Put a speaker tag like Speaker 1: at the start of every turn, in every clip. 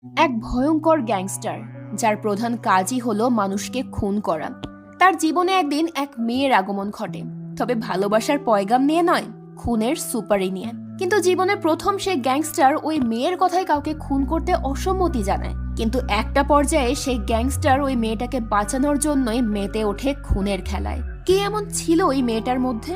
Speaker 1: এক ভয়ঙ্কর গ্যাংস্টার যার প্রধান কাজই হলো মানুষকে খুন করা। তার জীবনে একদিন এক মেয়ের আগমন ঘটে, তবে ভালোবাসার পয়গাম নিয়ে নয়, খুনের সুপারি নিয়ে। কিন্তু জীবনে প্রথম সেই গ্যাংস্টার ওই মেয়ের কথায় কাউকে খুন করতে অসম্মতি জানায়। কিন্তু একটা পর্যায়ে সেই গ্যাংস্টার ওই মেয়েটাকে বাঁচানোর জন্যই মেতে ওঠে খুনের খেলায়। কে এমন ছিল ওই মেয়েটার মধ্যে,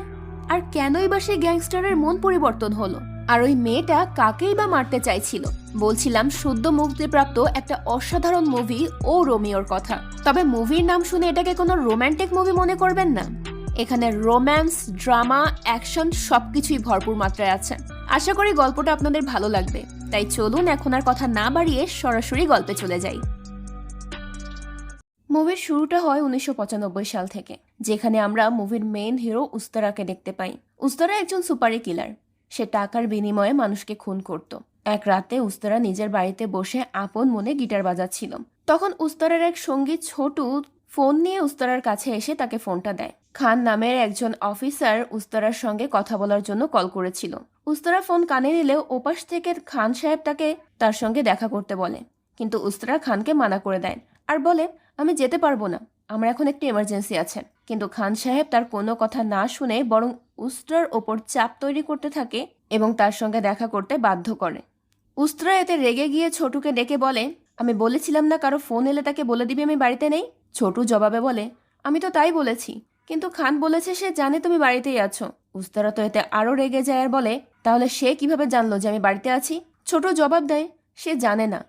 Speaker 1: আর কেনই বা সেই গ্যাংস্টারের মন পরিবর্তন হলো, আর ওই মেয়েটা কাকেই বা মারতে চাইছিল? বলছিলাম সদ্য মুক্তিপ্রাপ্ত একটা অসাধারণ মুভি ও রোমিওর কথা। তবে মুভির নাম শুনে এটাকে কোনো রোমান্টিক মুভি মনে করবেন না। এখানে রোম্যান্স, ড্রামা, অ্যাকশন সবকিছুই ভরপুর মাত্রায় আছে। আশা করি গল্পটা আপনাদের ভালো লাগবে। তাই চলুন এখন আর কথা না বাড়িয়ে সরাসরি গল্পে চলে যাই। মুভির শুরুটা হয় 1995 সাল থেকে, যেখানে আমরা মুভির মেইন হিরো উস্তারাকে দেখতে পাই। উস্তারা একজন সুপারি কিলার। সে টাকার বিনিময়ে মানুষকে খুন করত। এক রাতে উস্তারা নিজের বাড়িতে বসে আপন মনে গিটার বাজাচ্ছিল। তখন উস্তারার এক সঙ্গী ছোটু ফোন নিয়ে উস্তারার কাছে এসে তাকে ফোনটা দেয়। খান নামের একজন অফিসার উস্তারার সঙ্গে কথা বলার জন্য কল করেছিল। উস্তারা ফোন কানে নিলেও ওপাশ থেকে খান সাহেব তাকে তার সঙ্গে দেখা করতে বলে, কিন্তু উস্তারা খানকে মানা করে দেয় আর বলে, আমি যেতে পারবো না, আমার এখন একটি এমার্জেন্সি আছে। কিন্তু খান সাহেব তার কোনো কথা না শুনে বরং উস্তার ওপর চাপ তৈরি করতে থাকে এবং তার সঙ্গে দেখা করতে বাধ্য করে। উস্ত্রা এতে রেগে গিয়ে ছোটুকে ডেকে বলে, আমি বলেছিলাম না কারো ফোন এলে তাকে বলে দিবি আমি বাড়িতে নেই? ছোটু জবাবে বলে, আমি তো তাই বলেছি, কিন্তু খান বলেছে সে জানে তুমি বাড়িতেই আছো। উস্তারা তো এতে আরো রেগে যায় আর বলে, তাহলে সে কিভাবে জানলো যে আমি বাড়িতে আছি? ছোট জবাব দেয়, সে জানে না।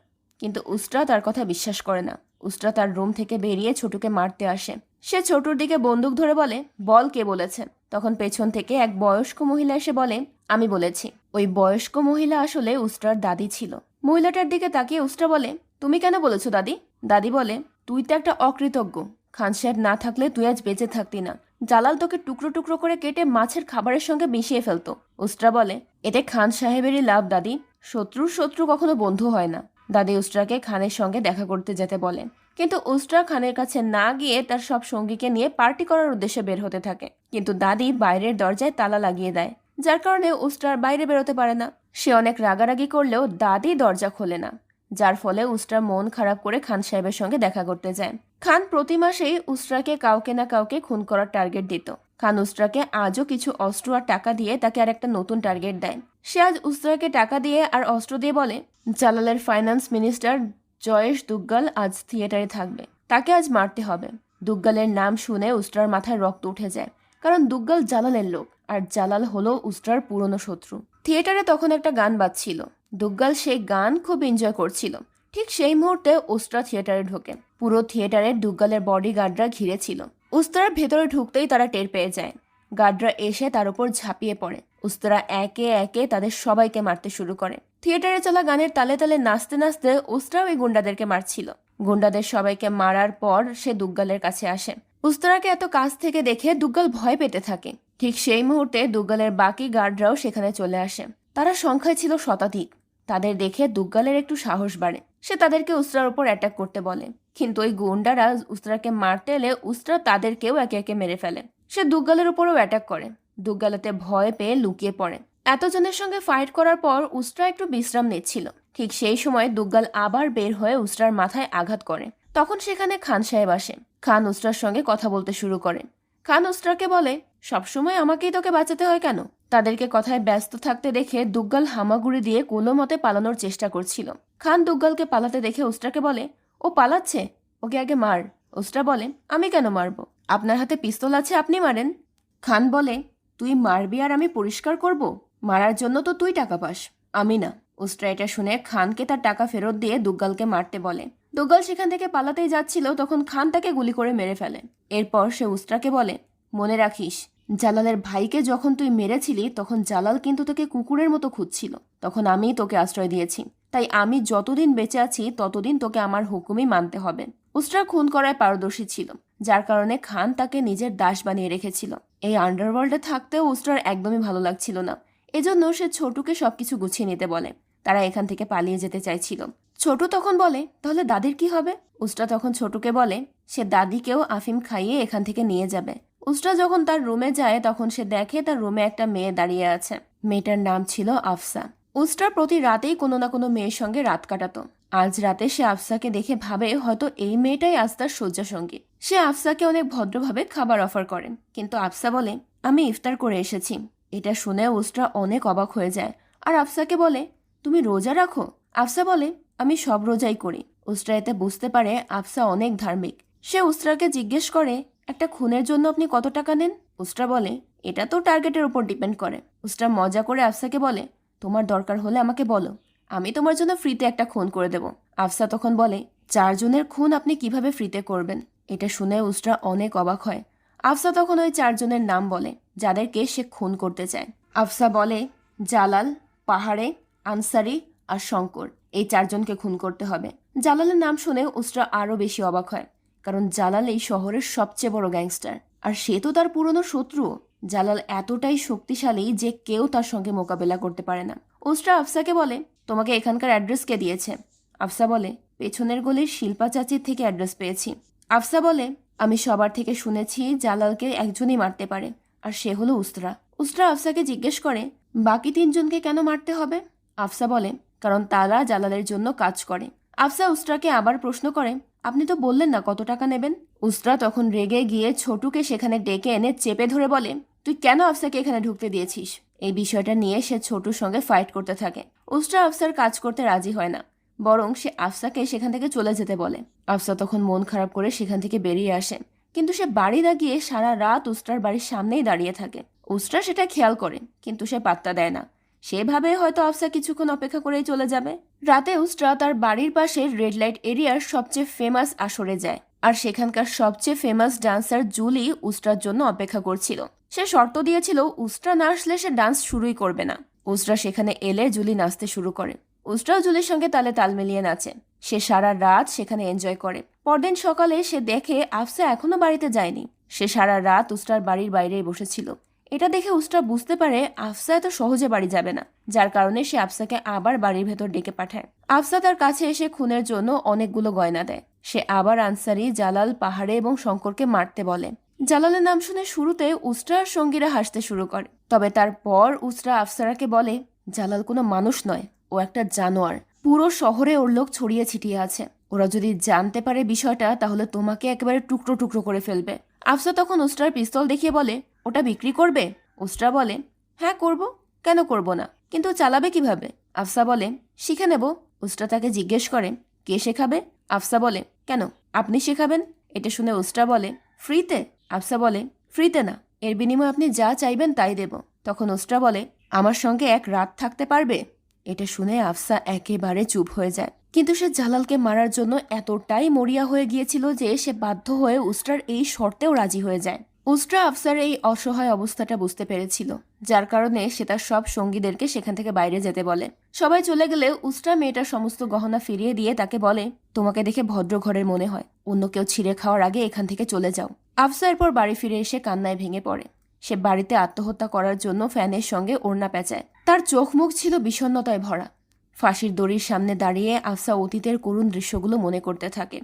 Speaker 1: কিন্তু উস্ত্রা তার কথা বিশ্বাস করে না। উস্ত্রা তার রুম থেকে বেরিয়ে ছোটুকে মারতে আসে। সে ছোটুর দিকে বন্দুক ধরে বলে, বল কে বলেছে? তখন পেছন থেকে এক বয়স্ক মহিলা এসে বলে, আমি বলেছি। ওই বয়স্ক মহিলা আসলে উস্ত্রার দাদি ছিল। মহিলাটার দিকে তাকিয়ে উস্ত্রা বলে, তুমি কেন বলেছো দাদি? দাদি বলে, তুই তো একটা অকৃতজ্ঞ। খান সাহেব না থাকলে তুই আজ বেঁচে থাকতি না। জালাল তোকে টুকরো টুকরো করে কেটে মাছের খাবারের সঙ্গে মিশিয়ে ফেলতো। উস্ত্রা বলে, এতে খান সাহেবেরই লাভ দাদি, শত্রুর শত্রু কখনো বন্ধু হয় না। দাদি উস্ত্রাকে খানের সঙ্গে দেখা করতে যেতে বলে, কিন্তু উস্ত্রা খানের কাছে না গিয়ে তার সব সঙ্গীকে নিয়ে পার্টি করার উদ্দেশ্যে বের হতে থাকে। কিন্তু দাদি বাইরের দরজায় তালা লাগিয়ে দেয়, যার কারণে উস্ত্রার বাইরে বেরোতে পারে না। সে অনেক রাগারাগি করলেও দাদি দরজা খোলে না, যার ফলে উস্ত্রা মন খারাপ করে খান সাহেবের সঙ্গে দেখা করতে যায়। খান প্রতি মাসেই উস্ত্রাকে কাউকে না কাউকে খুন করার টার্গেট দিত। খান উস্ত্রাকে আজও কিছু অস্ত্র আর টাকা দিয়ে তাকে আর একটা নতুন টার্গেট দেয়। সে আজ উস্ত্রাকে টাকা দিয়ে আর অস্ত্র দিয়ে বলে, জালালের ফাইন্যান্স মিনিস্টার জয়েশ দুগ্গাল আজ থিয়েটারে থাকবে, তাকে আজ মারতে হবে। দুগ্গালের নাম শুনে উস্ত্রার মাথায় রক্ত উঠে যায়, কারণ দুগ্গাল জালালের লোক, আর জালাল হলো উস্ত্রার পুরনো শত্রু। থিয়েটারে তখন একটা গান বাজছিল। দুগ্গাল সেই গান খুব এনজয় করছিল। ঠিক সেই মুহূর্তে উস্ত্রা থিয়েটারে ঢোকে। পুরো থিয়েটারে দুগ্গালের বডিগার্ডরা ঘিরে ছিল। উস্ত্রার ভেতরে ঢুকতেই তারা টের পেয়ে যায়। গার্ডরা এসে তার উপর ঝাঁপিয়ে পড়ে। উস্তারা একে একে তাদের সবাইকে মারতে শুরু করে। থিয়েটারে চলা গানের তালে তালে নাচতে নাচতে উস্তারাও এই গুন্ডাদেরকে মারছিল। গুন্ডাদের সবাইকে মারার পর সে দুগ্গালের কাছে আসে। উস্তারাকে এত কাছ থেকে দেখে দুগ্গাল ভয় পেতে থাকে। ঠিক সেই মুহূর্তে দুগ্গালের বাকি গার্ডরাও সেখানে চলে আসে। তারা সংখ্যায় ছিল শতাধিক। তাদের দেখে দুগ্গালের একটু সাহস বাড়ে। সে তাদেরকে উস্তার উপর অ্যাটাক করতে বলে, কিন্তু ওই গুন্ডারা উস্তারাকে মারতে এলে উস্তারা তাদেরকেও একে একে মেরে ফেলে। সে দুগ্গালের উপরও অ্যাটাক করে। দুগ্গালাতে ভয় পেয়ে লুকিয়ে পড়ে। এতজনের সঙ্গে ফাইট করার পর উস্ত্রা একটু বিশ্রাম নিচ্ছিল। ঠিক সেই সময় দুগ্গাল আবার বের হয়ে উস্ত্রার মাথায় আঘাত করে। তখন সেখানে খান সাহেব আসে। খান উস্ত্রার সঙ্গে কথা বলতে শুরু করে। খান উস্ত্রাকে বলে, সবসময় আমাকেই তোকে বাঁচাতে হয় কেন? তাদেরকে কথায় ব্যস্ত থাকতে দেখে দুগ্গাল হামাগুড়ি দিয়ে কোনো মতে পালানোর চেষ্টা করছিল। খান দুগ্গালকে পালাতে দেখে উস্ত্রাকে বলে, ও পালাচ্ছে, ওকে আগে মার। উস্ত্রা বলে, আমি কেন মারবো? আপনার হাতে পিস্তল আছে, আপনি মারেন। খান বলে, তুই মারবি আর আমি পরিষ্কার করব? মারার জন্য তো তুই টাকা পাস, আমি না। উস্ত্রা এটা শুনে খানকে তার টাকা ফেরত দিয়ে দুগ্গালকে মারতে বলে। দুগ্গাল সেখান থেকে পালাতেই যাচ্ছিল, তখন খান তাকে গুলি করে মেরে ফেলে। এরপর সে উস্ত্রাকে বলে, মনে রাখিস, জালালের ভাইকে যখন তুই মেরেছিলি তখন জালাল কিন্তু তোকে কুকুরের মতো খুঁজছিল। তখন আমি তোকে আশ্রয় দিয়েছি, তাই আমি যতদিন বেঁচে আছি ততদিন তোকে আমার হুকুমই মানতে হবে। উস্ত্রা খুন করায় পারদর্শী ছিল, যার কারণে খান তাকে নিজের দাস বানিয়ে রেখেছিল। এই আন্ডারওয়ার্ল্ডে থাকতেও উস্ত্রার একদমই ভালো লাগছিল না। এজন্য সে ছোটুকে সবকিছু গুছিয়ে নিতে বলে। তারা এখান থেকে পালিয়ে যেতে চাইছিল। ছোটু তখন বলে, তাহলে দাদির কি হবে? উস্ত্রা তখন ছোটুকে বলে, সে দাদিকেও আফিম খাইয়ে এখান থেকে নিয়ে যাবে। উস্ত্রা যখন তার রুমে যায় তখন সে দেখে তার রুমে একটা মেয়ে দাঁড়িয়ে আছে। মেয়েটার নাম ছিল আফসা। উস্তা প্রতি রাতেই কোনো না কোনো মেয়ের সঙ্গে রাত কাটাতো। আজ রাতে সে আফসাকে দেখে ভাবে হয়তো এই মেয়েটাই আজ তার শয্যা সঙ্গী। সে আফসাকে অনেক ভদ্রভাবে খাবার অফার করে, কিন্তু আফসা বলে আমি ইফতার করে এসেছি। এটা শুনে উস্তা অনেক অবাক হয়ে যায় আর আফসাকে বলে তুমি রোজা রাখো? আফসা বলে আমি সব রোজাই করি। উস্তা এতে বুঝতে পারে আফসা অনেক ধার্মিক। সে উস্তাকে জিজ্ঞেস করে একটা খুনের জন্য আপনি কত টাকা নেন? উস্তা বলে এটা তো টার্গেটের উপর ডিপেন্ড করে। উস্তা মজা করে আফসাকে বলে তোমার দরকার হলে আমাকে বলো, আমি তোমার জন্য ফ্রিতে একটা খুন করে দেব। আফসা তখন বলে 4 জনের খুন আপনি কিভাবে ফ্রিতে করবেন? এটা শুনে উস্তা অনেক অবাক হয়। আফসা তখন ওই 4 জনের নাম বলে যাদেরকে সে খুন করতে চায়। আফসা বলে জালাল, পাহাড়ে, আনসারি আর শঙ্কর, এই 4 জনকে খুন করতে হবে। জালালের নাম শুনে উস্তা আরো বেশি অবাক হয়, কারণ জালাল এই শহরের সবচেয়ে বড় গ্যাংস্টার আর সে তো তার পুরনো শত্রু। জালাল এতটাই শক্তিশালী যে কেউ তার সঙ্গে মোকাবেলা করতে পারে না। উস্তা আফসাকে বলে তোমাকে এখানকার অ্যাড্রেস কে দিয়েছে? আফসা বলে পেছনের গলির শিল্পা চাচির থেকে অ্যাড্রেস পেয়েছি। আফসা বলে আমি সবার থেকে শুনেছি জালালকে একজনই মারতে পারে, আর সে হলো উস্তা। উস্তা আফসাকে জিজ্ঞেস করে বাকি 3 জনকে কেন মারতে হবে? আফসা বলে কারণ তারা জালালের জন্য কাজ করে। আফসা উস্তাকে আবার প্রশ্ন করে আপনি তো বললেন না কত টাকা নেবেন? উস্তা তখন রেগে গিয়ে ছোটুকে সেখানে ডেকে এনে চেপে ধরে বলে তুই কেন আফসাকে এখানে ঢুকতে দিয়েছিস? এই বিষয়টা নিয়ে সে ছোটুর সঙ্গে ফাইট করতে থাকে। উস্তা আফসার কাজ করতে রাজি হয় না, বরং সে আফসাকে সেখান থেকে চলে যেতে বলে। আফসা তখন মন খারাপ করে সেখান থেকে বেরিয়ে আসে, কিন্তু সে বাড়ি না গিয়ে সারা রাত উস্তার বাড়ির সামনেই দাঁড়িয়ে থাকে। উস্তা সেটা খেয়াল করে, কিন্তু সে পাত্তা দেয় না। সেভাবে হয়তো আফসা কিছুক্ষণ অপেক্ষা করেই চলে যাবে। রাতে উস্তা তার বাড়ির পাশের রেড লাইট এরিয়ার সবচেয়ে ফেমাস আসরে যায়, আর সেখানকার সবচেয়ে ফেমাস ডান্সার জুলি উস্তার জন্য অপেক্ষা করছিল। সে শর্ত দিয়েছিল উস্তা না আসলে সে ডান্স শুরুই করবে না। উস্তা সেখানে এলে জুলি নাচতে শুরু করে। উস্তাও জুলির সঙ্গে তালে তাল মিলিয়ে নাচে। সে সারা রাত সেখানে এনজয় করে। পরদিন সকালে সে দেখে আফসা এখনো বাড়িতে যায়নি। সে সারা রাত উস্তার বাড়ির বাইরেই বসেছিল। এটা দেখে উস্তা বুঝতে পারে আফসা এত সহজে বাড়ি যাবে না, যার কারণে সে আফসাকে আবার বাড়ির ভেতর ডেকে পাঠায়। আফসা তার কাছে এসে খুনের জন্য অনেকগুলো গয়না দেয়। সে আবার আনসারি, জালাল, পাহাড়ে এবং শঙ্করকে মারতে বলে। জালালের নাম শুনে শুরুতে উস্তা আর সঙ্গীরা হাসতে শুরু করে, তবে তারপর উস্তা আফসারাকে বলে জালাল কোনো মানুষ নয়, ও একটা জানোয়ার। পুরো শহরে ওর লোক ছড়িয়ে ছিটিয়ে আছে। ওরা যদি জানতে পারে বিষয়টা তাহলে তোমাকে একেবারে টুকরো টুকরো করে ফেলবে। আফসা তখন উস্তার পিস্তল দেখিয়ে বলে ওটা বিক্রি করবে? উস্তা বলে হ্যাঁ করব, কেন করব না, কিন্তু চালাবে কিভাবে? আফসা বলে শিখে নেব। উস্তা তাকে জিজ্ঞেস করে কে শেখাবে? আফসা বলে কেন আপনি শেখাবেন? এটা শুনে উস্তা বলে ফ্রিতে? আফসা বলে ফ্রিতে না, এর বিনিময়ে আপনি যা চাইবেন তাই দেব। তখন উস্তা বলে আমার সঙ্গে 1 রাত থাকতে পারবে? এটা শুনে আফসা একেবারে চুপ হয়ে যায়, কিন্তু সে জালালকে মারার জন্য এতটাই মরিয়া হয়ে গিয়েছিল যে সে বাধ্য হয়ে উস্তার এই শর্তেও রাজি হয়ে যায়। উস্তা আফসার এই অসহায় অবস্থাটা বুঝতে পেরেছিল, যার কারণে সে তার সব সঙ্গীদেরকে সেখান থেকে বাইরে যেতে বলে। সবাই চলে গেলে উস্তা মেয়েটার সমস্ত গহনা ফিরিয়ে দিয়ে তাকে বলে তোমাকে দেখে ভদ্র ঘরের মনে হয়, অন্য কেউ ছিঁড়ে খাওয়ার আগে এখান থেকে চলে যাও। আফসা এরপর বাড়ি ফিরে এসে কান্নায় ভেঙে পড়ে। সে বাড়িতে আত্মহত্যা করার জন্য ফ্যানের সঙ্গে ওড়না পেঁচায়। তার চোখ মুখ ছিল বিষণ্ণতায় ভরা। ফাঁসির দড়ির সামনে দাঁড়িয়ে আফসা অতীতের করুণ দৃশ্যগুলো মনে করতে থাকে।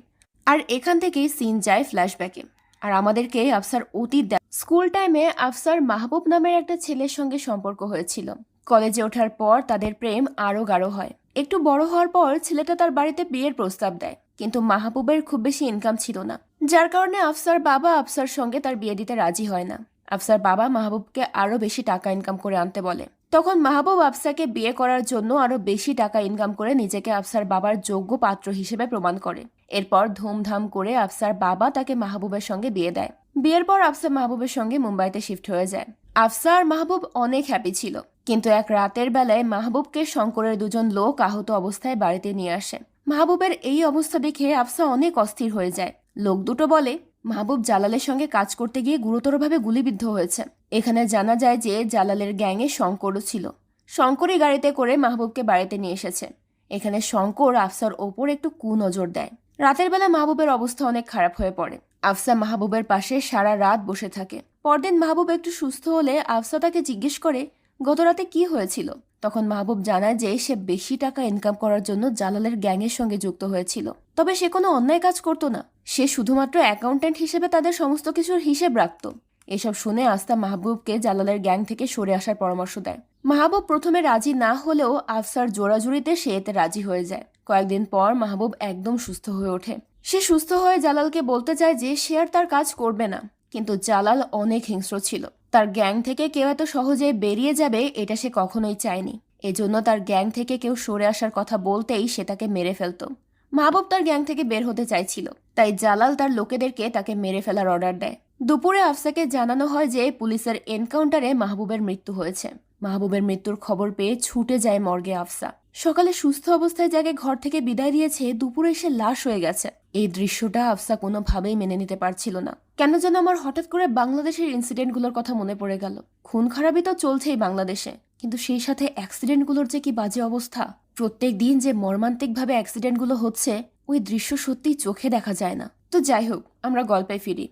Speaker 1: আর এখান থেকেই সিন যায় ফ্ল্যাশব্যাকে, আর আমাদেরকে আফসার অতীত দেয়। স্কুল টাইমে আফসার মাহবুব নামের একটা ছেলের সঙ্গে সম্পর্ক হয়েছিল। কলেজে ওঠার পর তাদের প্রেম আরো গাঢ় হয়। একটু বড় হওয়ার পর ছেলেটা তার বাড়িতে বিয়ের প্রস্তাব দেয়, কিন্তু মাহবুবের খুব বেশি ইনকাম ছিল না, যার কারণে আফসার বাবা আফসার সঙ্গে তার বিয়ে দিতে রাজি হয় না। আফসার বাবা মাহবুবকে আরো বেশি টাকা ইনকাম করে আনতে বলে। তখন মাহবুব আফসাকে বিয়ে করার জন্য আরো বেশি টাকা ইনকাম করে নিজেকে আফসার বাবার যোগ্য পাত্র হিসেবে প্রমাণ করে। এরপর ধুমধাম করে আফসার বাবা তাকে মাহবুবের সঙ্গে বিয়ে দেয়। বিয়ের পর আফসা মাহবুবের সঙ্গে মুম্বাইতে শিফট হয়ে যায়। আফসা আর মাহবুব অনেক হ্যাপি ছিল, কিন্তু এক রাতের বেলায় মাহবুবকে শঙ্করের 2 জন লোক আহত অবস্থায় বাড়িতে নিয়ে আসে। মাহবুবের এই অবস্থা দেখে আফসা অনেক অস্থির হয়ে যায়। লোক দুটো বলে মাহবুব জালালের সঙ্গে কাজ করতে গিয়ে গুরুতরভাবে গুলিবিদ্ধ হয়েছে। এখানে জানা যায় যে জালালের গ্যাংয়ে শঙ্করও ছিল। শঙ্করই গাড়িতে করে মাহবুবকে বাড়িতে নিয়ে এসেছে। এখানে শঙ্কর আফসার ওপর একটু কুনজর দেয়। রাতের বেলা মাহবুবের অবস্থা অনেক খারাপ হয়ে পড়ে। আফসা মাহবুবের পাশে সারা রাত বসে থাকে। পরদিন মাহবুব একটু সুস্থ হলে আফসা তাকে জিজ্ঞেস করে গত রাতে কি হয়েছিল। তখন মাহবুব জানায় যে সে বেশি টাকা ইনকাম করার জন্য জালালের গ্যাংয়ের সঙ্গে যুক্ত হয়েছিল, তবে সে কোনো অন্যায় কাজ করতো না। সে শুধুমাত্র অ্যাকাউন্ট্যান্ট হিসেবে তাদের সমস্ত কিছুর হিসেব রাখত। এসব শুনে আস্থা মাহবুবকে জালালের গ্যাং থেকে সরে আসার পরামর্শ দেয়। মাহবুব প্রথমে রাজি না হলেও আফসার জোরাজুরিতে সে এতে রাজি হয়ে যায়। কয়েকদিন পর মাহবুব একদম সুস্থ হয়ে ওঠে। সে সুস্থ হয়ে জালালকে বলতে চায় যে সে আর তার কাজ করবে না, কিন্তু জালাল অনেক হিংস্র ছিল। তার গ্যাং থেকে কেউ এত সহজে বেরিয়ে যাবে এটা সে কখনোই চায়নি। এজন্য তার গ্যাং থেকে কেউ সরে আসার কথা বলতেই সে তাকে মেরে ফেলত। মাহবুব তার গ্যাং থেকে বের হতে চাইছিল, তাই জালাল তার লোকেদেরকে তাকে মেরে ফেলার অর্ডার দেয়। দুপুরে আফসাকে জানানো হয় যে পুলিশের এনকাউন্টারে মাহবুবের মৃত্যু হয়েছে। মাহবুবের মৃত্যুর খবর পেয়ে ছুটে যায় মর্গে আফসা। সকালে সুস্থ অবস্থায় যাকে ঘর থেকে বিদায় দিয়েছে, দুপুরে সে লাশ হয়ে গেছে। এই দৃশ্যটা আফসা কোনোভাবেই মেনে নিতে পারছিল না। কেন যেন আমার হঠাৎ করে বাংলাদেশের ইনসিডেন্টগুলোর কথা মনে পড়ে গেল। খুন খারাপই তো চলছেই বাংলাদেশে, কিন্তু সেই সাথে অ্যাক্সিডেন্টগুলোর যে কি বাজে অবস্থা। প্রত্যেক দিন যে মর্মান্তিকভাবে অ্যাক্সিডেন্টগুলো হচ্ছে, ওই দৃশ্য সত্যিই চোখে দেখা যায় না। তো যাই হোক, আমরা গল্পে ফিরি।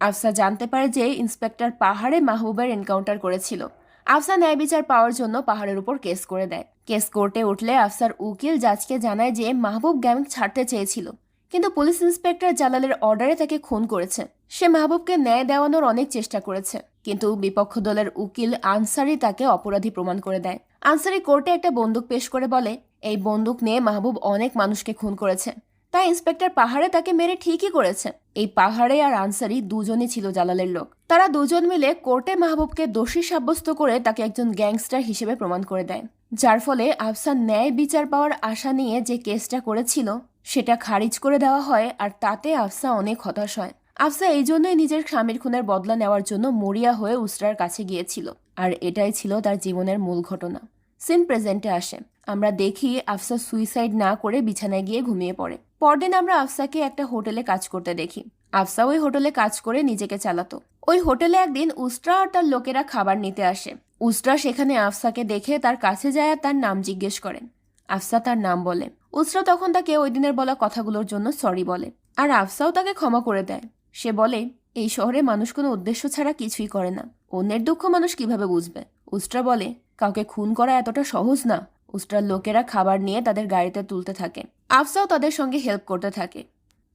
Speaker 1: আফসা জানতে পারে যে ইন্সপেক্টর পাহাড়ে মাহবুবের এনকাউন্টার করেছিল। আফসা ন্যায় বিচার পাওয়ার জন্য পাহাড়ের উপর কেস করে দেয়। কেস কোর্টে উঠলে আফসার উকিল জাজকে জানায় যে মাহবুব গ্যাং ছাড়তে চেয়েছিল, কিন্তু পুলিশ ইন্সপেক্টর জালালের অর্ডারে তাকে খুন করেছে। সে মাহবুবকে ন্যায় দেওয়ানোর অনেক চেষ্টা করেছে, কিন্তু বিপক্ষ দলের উকিল আনসারি তাকে অপরাধী প্রমাণ করে দেয়। আনসারি কোর্টে একটা বন্দুক পেশ করে বলে, এই বন্দুক নিয়ে মাহবুব অনেক মানুষকে খুন করেছে, তাই ইন্সপেক্টর পাহাড়ে তাকে মেরে ঠিকই করেছে। এই পাহাড়ে আর আনসারি দুজনই ছিল জালালের লোক। তারা দুজন মিলে কোর্টে মাহবুবকে দোষী সাব্যস্ত করে তাকে একজন গ্যাংস্টার হিসেবে প্রমাণ করে দেয়, যার ফলে আফসা ন্যায় বিচার পাওয়ার আশা নিয়ে যে কেসটা করেছিল সেটা খারিজ করে দেওয়া হয়। আর তাতে আফসা অনেক হতাশ হয়। আফসা এই জন্যই নিজের স্বামীর খুনের বদলা নেওয়ার জন্য মরিয়া হয়ে উসরার কাছে গিয়েছিল। আর এটাই ছিল তার জীবনের মূল ঘটনা। সিন প্রেজেন্টে আসে। আমরা দেখি আফসা সুইসাইড না করে বিছানায় গিয়ে ঘুমিয়ে পড়ে। পরদিন আমরা আফসাকে একটা হোটেলে কাজ করতে দেখি। আফসা ওই হোটেলে কাজ করে নিজেকে চালাতো। ওই হোটেলে একদিন উস্ত্রা আর তার লোকেরা খাবার নিতে আসে। উস্ত্রা সেখানে আফসাকে দেখে তার কাছে যায় আর তার নাম জিজ্ঞেস করেন। আফসা তার নাম বলে। উস্ত্রা তখন তাকে ওই দিনের বলা কথাগুলোর জন্য সরি বলে, আর আফসাও তাকে ক্ষমা করে দেয়। সে বলে, এই শহরে মানুষ কোনো উদ্দেশ্য ছাড়া কিছুই করে না, অন্যের দুঃখ মানুষ কিভাবে বুঝবে। উস্ত্রা বলে, কাউকে খুন করা এতটা সহজ না। উস্ত্রার লোকেরা খাবার নিয়ে তাদের গাড়িতে তুলতে থাকে। আফসাও তাদের সঙ্গে হেল্প করতে থাকে।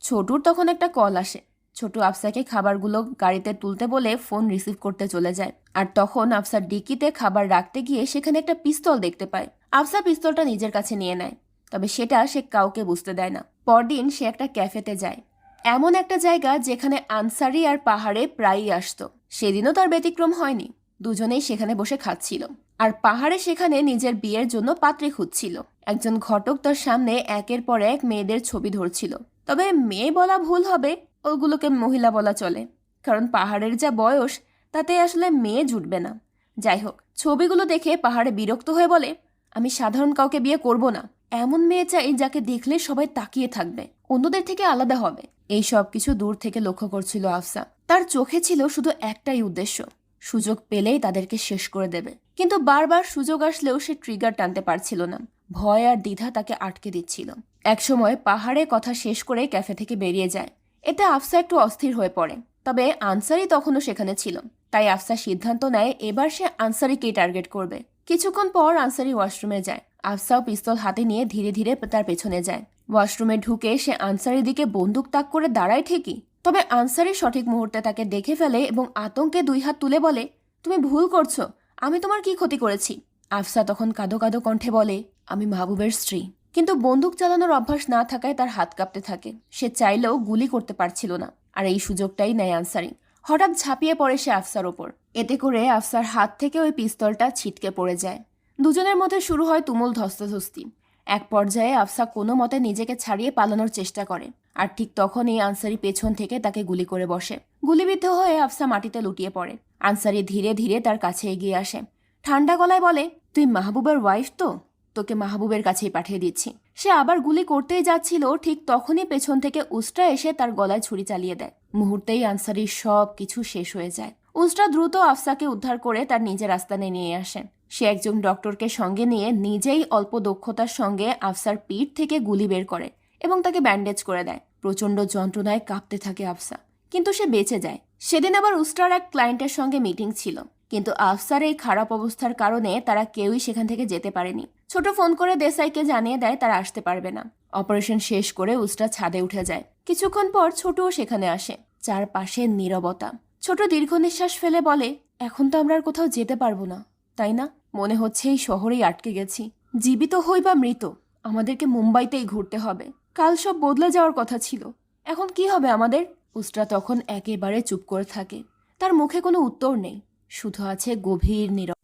Speaker 1: ছোটুর তখন একটা কল আসে। ছোটু আফসাকে খাবারগুলো গাড়িতে তুলতে বলে ফোন রিসিভ করতে চলে যায়। আর তখন আফসার ডিকিতে খাবার রাখতে গিয়ে সেখানে একটা পিস্তল দেখতে পায়। আফসা পিস্তলটা নিজের কাছে নিয়ে নেয়, তবে সেটা সে কাউকে বুঝতে দেয় না। পরদিন সে একটা ক্যাফেতে যায়, এমন একটা জায়গা যেখানে আনসারি আর পাহাড়ে প্রায়ই আসতো। সেদিনও তার ব্যতিক্রম হয়নি। দুজনেই সেখানে বসে খাচ্ছিল, আর পাহাড়ে সেখানে নিজের বিয়ের জন্য পাত্রী খুঁজছিল। একজন ঘটক তার সামনে একের পর এক মেয়েদের ছবি ধরছিল। তবে মেয়ে বলা ভুল হবে, ওগুলোকে মহিলা বলা চলে, কারণ পাহাড়ের যা বয়স তাতে আসলে মেয়ে জুটবে না। যাই হোক, ছবিগুলো দেখে পাহাড়ে বিরক্ত হয়ে বলে, আমি সাধারণ কাউকে বিয়ে করব না, এমন মেয়ে চাই যাকে দেখলে সবাই তাকিয়ে থাকবে, অন্যদের থেকে আলাদা হবে। এই সব কিছু দূর থেকে লক্ষ্য করছিল আফসা। তার চোখে ছিল শুধু একটাই উদ্দেশ্য, সুযোগ পেলেই তাদেরকে শেষ করে দেবে। কিন্তু বারবার সুযোগ আসলেও সে ট্রিগার টানতে পারছিল না। ভয় আর দ্বিধা তাকে আটকে দিচ্ছিল। একসময় পাহাড়ে কথা শেষ করে ক্যাফে থেকে বেরিয়ে যায়। এতে আফসা একটু অস্থির হয়ে পড়ে। তবে আনসারি তখনও সেখানে ছিল, তাই আফসা সিদ্ধান্ত নেয় এবার সে আনসারিকেই টার্গেট করবে। কিছুক্ষণ পর আনসারি ওয়াশরুমে যায়। আফসাও পিস্তল হাতে নিয়ে ধীরে ধীরে তার পেছনে যায়। ওয়াশরুমে ঢুকে সে আনসারির দিকে বন্দুক তাক করে দাঁড়ায় ঠিকই, তবে আনসারি সঠিক মুহূর্তে তাকে দেখে ফেলে এবং আতঙ্কে দুই হাত তুলে বলে, তুমি ভুল করছো, আমি তোমার কি ক্ষতি করেছি? আফসা তখন কাঁদো কাঁদো কণ্ঠে বলে, আমি মাহবুবের স্ত্রী। কিন্তু বন্দুক চালানোর অভ্যাস না থাকায় তার হাত কাঁপতে থাকে। সে চাইলেও গুলি করতে পারছিল না। আর এই সুযোগটাই নেয় আনসারি। হঠাৎ ঝাঁপিয়ে পড়ে সে আফসার ওপর। এতে করে আফসার হাত থেকে ওই পিস্তলটা ছিটকে পড়ে যায়। দুজনের মধ্যে শুরু হয় তুমুল ধস্তাধস্তি। এক পর্যায়ে আফসা কোনো মতে নিজেকে ছাড়িয়ে পালানোর চেষ্টা করে, আর ঠিক তখনই আনসারি পেছন থেকে তাকে গুলি করে বসে। গুলিবিদ্ধ হয়ে আফসা মাটিতে লুটিয়ে পড়ে। আনসারি ধীরে ধীরে তার কাছে এগিয়ে আসে। ঠান্ডা গলায় বলে, তুই মাহবুবের ওয়াইফ তো, তোকে মাহবুবের কাছেই পাঠিয়ে দিচ্ছি। সে আবার গুলি করতেই যাচ্ছিল, ঠিক তখনই পেছন থেকে উস্ত্রা এসে তার গলায় ছুরি চালিয়ে দেয়। মুহূর্তেই আনসারির সব কিছু শেষ হয়ে যায়। উস্ত্রা দ্রুত আফসাকে উদ্ধার করে তার নিজের আস্তানে নিয়ে আসে। সে একজন ডক্টরকে সঙ্গে নিয়ে নিজেই অল্প দক্ষতার সঙ্গে আফসার পিঠ থেকে গুলি বের করে এবং তাকে ব্যান্ডেজ করে দেয়। প্রচণ্ড যন্ত্রণায় কাঁপতে থাকে আফসা, কিন্তু সে বেঁচে যায়। সেদিন আবার উস্ত্রার এক ক্লায়েন্টের সঙ্গে মিটিং ছিল, কিন্তু আফসার এই খারাপ অবস্থার কারণে তারা কেউই সেখান থেকে যেতে পারেনি। ছোট ফোন করে দেসাইকে জানিয়ে দেয় তারা আসতে পারবে না। অপারেশন শেষ করে উস্ত্রা ছাদে উঠে যায়। কিছুক্ষণ পর ছোটও সেখানে আসে। চারপাশে নীরবতা। ছোট দীর্ঘ নিঃশ্বাস ফেলে বলে, এখন তো আমরা আর কোথাও যেতে পারবো না, তাই না? মনে হচ্ছে এই শহরেই আটকে গেছি। জীবিত হই বা মৃত, আমাদেরকে মুম্বাইতেই ঘুরতে হবে। কাল সব বদলে যাওয়ার কথা ছিল, এখন কি হবে আমাদের? উস্ত্রা তখন একেবারে চুপ করে থাকে। তার মুখে কোনো উত্তর নেই, শুধু আছে গভীর নীরব।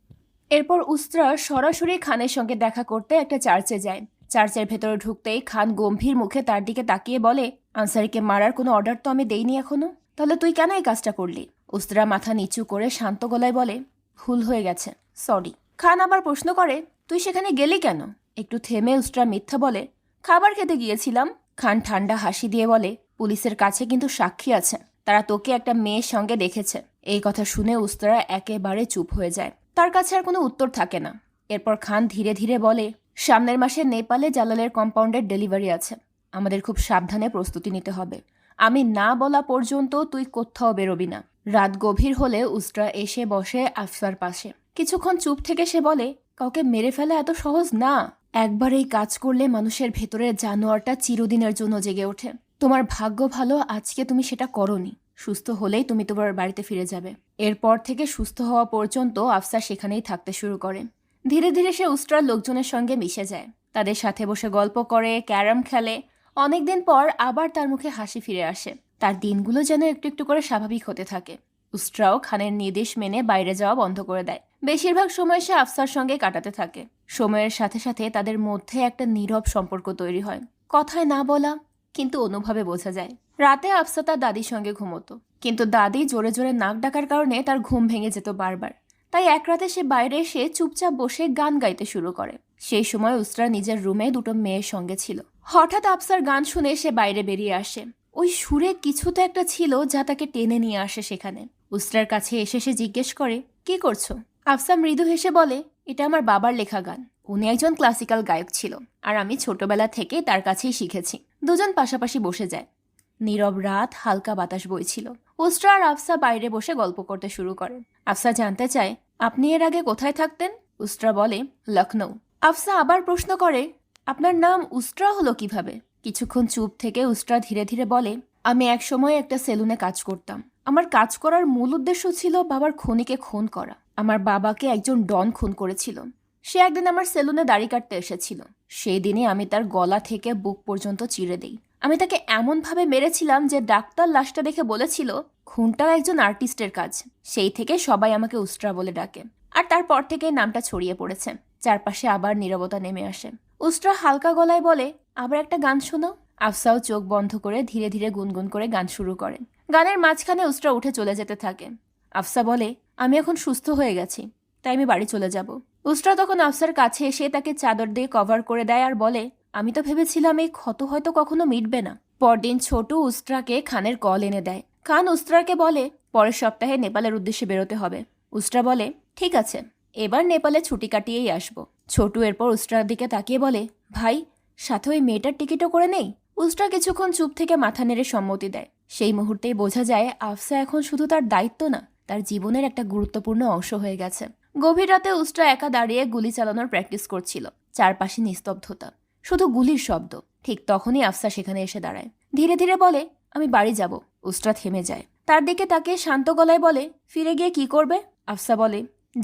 Speaker 1: এরপর উস্ত্রা সরাসরি খানের সঙ্গে দেখা করতে একটা চার্চে যায়। চার্চের ভেতরে ঢুকতেই খান গম্ভীর মুখে তার দিকে তাকিয়ে বলে, আনসারিকে মারার কোনো অর্ডার তো আমি দেইনি এখনো, তাহলে তুই কেন এই কাজটা করলি? উস্ত্রা মাথা নিচু করে শান্ত গলায় বলে, ভুল হয়ে গেছে, সরি। খান আবার প্রশ্ন করে, তুই সেখানে গেলি কেন? একটু থেমে উস্ত্রা মিথ্যা বলে, খাবার খেতে গিয়েছিলাম। খান ঠান্ডা হাসি দিয়ে বলে, পুলিশের কাছে কিন্তু সাক্ষী আছে, তারা তোকে একটা মেয়ের সঙ্গে দেখেছে। এই কথা শুনে উস্ত্রা একেবারে চুপ হয়ে যায়, তার কাছে আর কোনো উত্তর থাকে না। এরপর খান ধীরে ধীরে বলে, সামনের মাসে নেপালে জালালের কম্পাউন্ডের ডেলিভারি আছে, আমাদের খুব সাবধানে প্রস্তুতি নিতে হবে। আমি না বলা পর্যন্ত তুই কোথাও বেরোবি না। রাত গভীর হলে উস্ত্রা এসে বসে আফসার পাশে। কিছুক্ষণ চুপ থেকে সে বলে, কাউকে মেরে ফেলা এত সহজ না। একবার এই কাজ করলে মানুষের ভেতরের জানোয়ারটা চিরদিনের জন্য জেগে ওঠে। তোমার ভাগ্য ভালো আজকে তুমি সেটা করনি। সুস্থ হলেই তুমি তোমার বাড়িতে ফিরে যাবে। এরপর থেকে সুস্থ হওয়া পর্যন্ত আফসার সেখানেই থাকতে শুরু করে। ধীরে ধীরে সে উস্ত্রার লোকজনের সঙ্গে মিশে যায়, তাদের সাথে বসে গল্প করে, ক্যারাম খেলে। অনেকদিন পর আবার তার মুখে হাসি ফিরে আসে, তার দিনগুলো যেন একটু একটু করে স্বাভাবিক হতে থাকে। উস্ত্রাও খানের নির্দেশ মেনে বাইরে যাওয়া বন্ধ করে দেয়। বেশিরভাগ সময় সে আফসার সঙ্গে কাটাতে থাকে। সময়ের সাথে সাথে তাদের মধ্যে একটা নীরব সম্পর্ক তৈরি হয়, কথায় না বলা কিন্তু অনুভবে বোঝা যায়। রাতে আফসা তার দাদির সঙ্গে ঘুমোতো, কিন্তু দাদি জোরে জোরে নাক ডাকার কারণে তার ঘুম ভেঙে যেত বারবার। তাই এক রাতে সে বাইরে এসে চুপচাপ বসে গান গাইতে শুরু করে। সেই সময় উস্ত্রা নিজের রুমে দুটো মেয়ের সঙ্গে ছিল। হঠাৎ আফসার গান শুনে সে বাইরে বেরিয়ে আসে। ওই সুরে কিছু তো একটা ছিল যা তাকে টেনে নিয়ে আসে সেখানে। উস্ত্রার কাছে এসে সে জিজ্ঞেস করে, কি করছো? আফসা মৃদু হেসে বলে, এটা আমার বাবার লেখা গান। উনি একজন ক্লাসিক্যাল গায়ক ছিল, আর আমি ছোটবেলা থেকে তার কাছেই শিখেছি। দুজন পাশাপাশি বসে যায়। নীরব রাত, হালকা বাতাস বইছিল। উস্ত্রা আর আফসা বাইরে বসে গল্প করতে শুরু করে। আফসা জানতে চায়, আপনি এর আগে কোথায় থাকতেন? উস্ত্রা বলে, লখনৌ। আফসা আবার প্রশ্ন করে, আপনার নাম উস্ত্রা হলো কিভাবে? কিছুক্ষণ চুপ থেকে উস্ত্রা ধীরে ধীরে বলে, আমি একসময় একটা সেলুনে কাজ করতাম। আমার কাজ করার মূল উদ্দেশ্য ছিল বাবার খুনিকে খুন করা। আমার বাবাকে একজন ডন খুন করেছিল। সে একদিন আমার সেলুনে দাড়ি কাটতে এসেছিল। সেই দিনই আমি তার গলা থেকে বুক পর্যন্ত চিড়ে দেই। আমি তাকে এমনভাবে মেরেছিলাম যে ডাক্তার লাশটা দেখে বলেছিল খুনটাও একজন আর্টিস্টের কাজ। সেই থেকে সবাই আমাকে উস্ত্রা বলে ডাকে, আর তারপর থেকেই নামটা ছড়িয়ে পড়েছে। চারপাশে আবার নীরবতা নেমে আসে। উস্ত্রা হালকা গলায় বলে, আবার একটা গান শোনাও। আফসাও চোখ বন্ধ করে ধীরে ধীরে গুনগুন করে গান শুরু করে। গানের মাঝখানে উস্ত্রা উঠে চলে যেতে থাকে। আফসা বলে, আমি এখন সুস্থ হয়ে গেছি, তাই আমি বাড়ি চলে যাব। উস্ত্রা তখন আফসার কাছে এসে তাকে চাদর দিয়ে কভার করে দেয় আর বলে, আমি তো ভেবেছিলাম এই ক্ষত হয়তো কখনো মিটবে না। পরদিন ছোট উস্ত্রাকে খানের কল এনে দেয়। খান উস্ত্রাকে বলে, পরের সপ্তাহে নেপালের উদ্দেশ্যে বেরোতে হবে। উস্ত্রা বলে, ঠিক আছে, এবার নেপালে ছুটি কাটিয়েই আসবো। ছোটু এরপর উস্ত্রার দিকে তাকিয়ে বলে, ভাই, সাথে ওই মেয়েটার টিকিটও করে নেই। উস্ত্রা কিছুক্ষণ চুপ থেকে মাথা নেড়ে সম্মতি দেয়। সেই মুহূর্তেই বোঝা যায় আফসা এখন শুধু তার দায়িত্ব না, তার জীবনের একটা গুরুত্বপূর্ণ অংশ হয়ে গেছে। গভীর রাতে উস্ত্রা একা দাঁড়িয়ে গুলি চালানোর প্র্যাকটিস করছিল। চারপাশে নিস্তব্ধতা, শুধু গুলির শব্দ। ঠিক তখনই আফসা সেখানে এসে দাঁড়ায়। ধীরে ধীরে বলে, আমি বাড়ি যাব। উস্ত্রা থেমে যায়, তার দিকে তাকিয়ে শান্ত গলায় বলে, ফিরে গিয়ে কি করবে? আফসা বলে,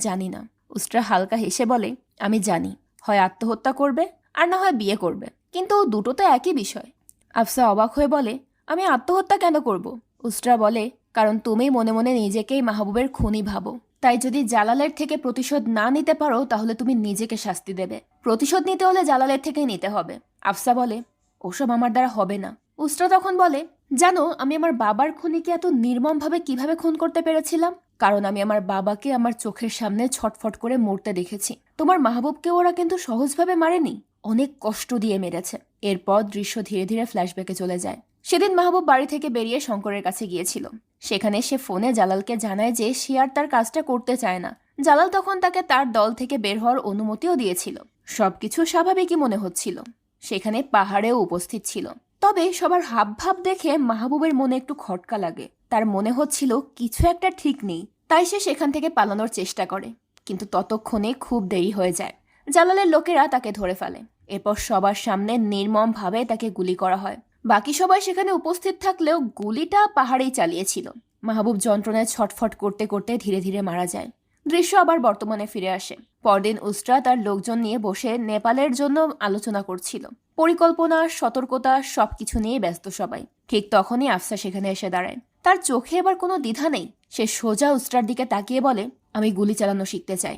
Speaker 1: জানি না। উস্ত্রা হালকা হেসে বলে, আমি জানি, হয় আত্মহত্যা করবে আর না হয় বিয়ে করবে, কিন্তু দুটো তো একই বিষয়। আফসা অবাক হয়ে বলে, আমি আত্মহত্যা কেন করব? উস্ত্রা বলে, কারণ তুমি মনে মনে নিজেকেই মাহবুবের খুনি ভাবো। তাই যদি জালালের থেকে প্রতিশোধ না নিতে পারো তাহলে তুমি নিজেকে শাস্তি দেবে। প্রতিশোধ নিতে হলে জালালের থেকেই নিতে হবে। আফসা বলে, ওসব আমার দ্বারা হবে না। উস্ত্রা তখন বলে, জানো আমি আমার বাবার খুনিকে এত নির্মমভাবে কিভাবে খুন করতে পেরেছিলাম? কারণ আমি আমার বাবাকে আমার চোখের সামনে ছটফট করে মরতে দেখেছি। তোমার মাহবুবকে ওরা কিন্তু সহজভাবে মারেনি, অনেক কষ্ট দিয়ে মেরেছে। এরপর দৃশ্য ধীরে ধীরে ফ্ল্যাশব্যাকে চলে যায়। সেদিন মাহবুব বাড়ি থেকে বেরিয়ে শঙ্করের কাছে গিয়েছিল। সেখানে সে ফোনে জালালকে জানায় যে সে আর তার কাজটা করতে চায় না। জালাল তখন তাকে তার দল থেকে বের হওয়ার অনুমতিও দিয়েছিল। সবকিছু স্বাভাবিকই মনে হচ্ছিল। সেখানে পাহাড়েও উপস্থিত ছিল। তবে সবার হাবভাব দেখে মাহবুবের মনে একটু খটকা লাগে। তার মনে হচ্ছিল কিছু একটা ঠিক নেই। তাই সে সেখান থেকে পালানোর চেষ্টা করে, কিন্তু ততক্ষণে খুব দেরি হয়ে যায়। জালালের লোকেরা তাকে ধরে ফেলে। এরপর সবার সামনে নির্মমভাবে তাকে গুলি করা হয়। বাকি সবাই সেখানে উপস্থিত থাকলেও গুলিটা পাহাড়েই চালিয়েছিল। মাহবুব যন্ত্রণায় ছটফট করতে করতে ধীরে ধীরে মারা যায়। দৃশ্য আবার বর্তমানে ফিরে আসে। পরদিন উস্ত্রা তার লোকজন নিয়ে বসে নেপালের জন্য আলোচনা করছিল। পরিকল্পনা, সতর্কতা সবকিছু নিয়ে ব্যস্ত সবাই। ঠিক তখনই আফসা সেখানে এসে দাঁড়ায়। তার চোখে এবার কোনো দ্বিধা নেই। সে সোজা উস্ত্রার দিকে তাকিয়ে বলে, আমি গুলি চালানো শিখতে চাই।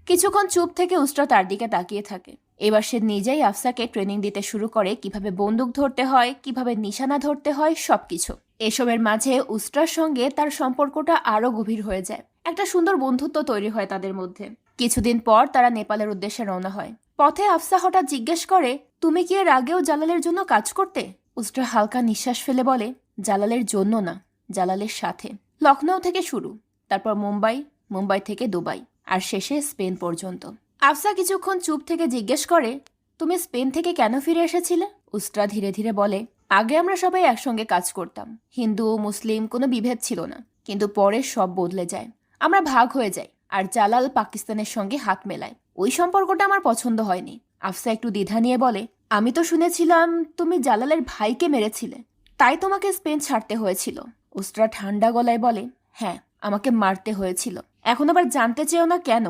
Speaker 1: কিছুক্ষণ চুপ থেকে উস্ত্রা তার দিকে তাকিয়ে থাকে। এবার সে নিজেই আফসাকে ট্রেনিং দিতে শুরু করে, কিভাবে বন্দুক ধরতে হয়, কিভাবে নিশানা ধরতে হয়, সবকিছু। এসবের মাঝে উস্ত্রার সঙ্গে তার সম্পর্কটা আরো গভীর হয়ে যায়। একটা সুন্দর বন্ধুত্ব তৈরি হয় তাদের মধ্যে। কিছুদিন পর তারা নেপালের উদ্দেশ্যে রওনা হয়। পথে আফসা হঠাৎ জিজ্ঞেস করে, তুমি কি এর আগেও জালালের জন্য কাজ করতে? উস্ত্রা হালকা নিঃশ্বাস ফেলে বলে, জালালের জন্য না, জালালের সাথে। লখনৌ থেকে শুরু, তারপর মুম্বাই, মুম্বাই থেকে দুবাই, আর শেষে স্পেন পর্যন্ত। আফসা কিছুক্ষণ চুপ থেকে জিজ্ঞেস করে, তুমি স্পেন থেকে কেন ফিরে এসেছিলে? উস্ত্রা ধীরে ধীরে বলে, আগে আমরা সবাই একসঙ্গে কাজ করতাম। হিন্দু মুসলিম কোনো বিভেদ ছিল না। কিন্তু পরে সব বদলে যায়। আমরা ভাগ হয়ে যাই, আর জালাল পাকিস্তানের সঙ্গে হাত মেলায়। ওই সম্পর্কটা আমার পছন্দ হয়নি। আফসা একটু দ্বিধা নিয়ে বলে, আমি তো শুনেছিলাম তুমি জালালের ভাইকে মেরেছিলে, তাই তোমাকে স্পেন ছাড়তে হয়েছিল। উস্ত্রা ঠান্ডা গলায় বলে, হ্যাঁ, আমাকে মারতে হয়েছিল। এখন আবার জানতে চেয়েও না কেন?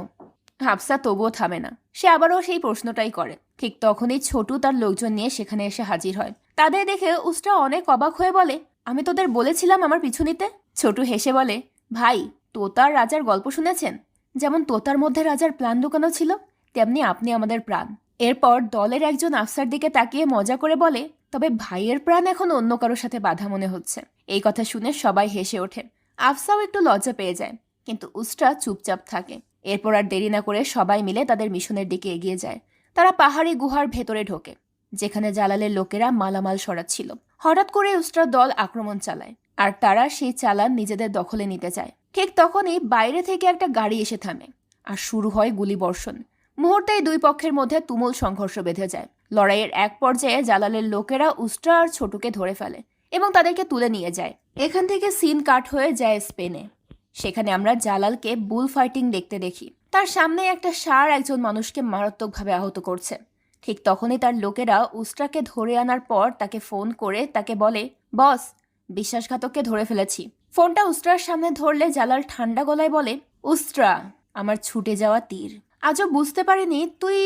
Speaker 1: আফসা তবুও থামে না। সে আবারও সেই প্রশ্নটাই করে। ঠিক তখনই ছোটু তার লোকজন নিয়ে সেখানে এসে হাজির হয়। তাদের দেখে উস্ত্রা অনেক অবাক হয়ে বলে, আমি তোদের বলেছিলাম আমার পিছু নিতে। ছোটু হেসে বলে, ভাই, তোতার রাজার গল্প শুনেছেন? যেমন তোতার মধ্যে রাজার প্ল্যান লুকানো ছিল, তেমনি আপনি আমাদের প্রাণ। এরপর দলের একজন আফসার দিকে তাকিয়ে মজা করে বলে, তবে ভাইয়ের প্রাণ এখন অন্য কারোর সাথে বাধা মনে হচ্ছে। এই কথা শুনে সবাই হেসে ওঠে। আফসাও একটু লজ্জা পেয়ে যায়, কিন্তু উস্ত্রা চুপচাপ থাকে। এরপর আর দেরি না করে সবাই মিলে তাদের মিশনের দিকে এগিয়ে যায়। তারা পাহাড়ি গুহার ভেতরে ঢোকে, যেখানে জালালের লোকেরা মালামাল সরাচ্ছিল। হঠাৎ করে উস্ত্রার দল আক্রমণ চালায়, আর তারা সেই চালান নিজেদের দখলে নিতে চায়। ঠিক তখনই বাইরে থেকে একটা গাড়ি এসে থামে, আর শুরু হয় গুলিবর্ষণ। মুহূর্তেই দুই পক্ষের মধ্যে তুমুল সংঘর্ষ বেঁধে যায়। লড়াইয়ের এক পর্যায়ে জালালের লোকেরা উস্ত্রা আর ছোটুকে ধরে ফেলে এবং তাদেরকে তুলে নিয়ে যায়। এখান থেকে সিন কাট হয়ে যায় স্পেনে। সেখানে আমরা জালালকে বুল ফাইটিং দেখতে দেখি। তার সামনে একটা ষাঁড় একজন মানুষকে মারাত্মকভাবে আহত করছে। ঠিক তখনই তার লোকেরা উস্ত্রাকে ধরে আনার পর তাকে ফোন করে তাকে বলে, বস, বিশ্বাসঘাতককে ধরে ফেলেছি। ফোনটা উস্ত্রার সামনে ধরলে জালাল ঠান্ডা গলায় বলে, উস্ত্রা, আমার ছুটে যাওয়া তীর, আজও বুঝতে পারিনি তুই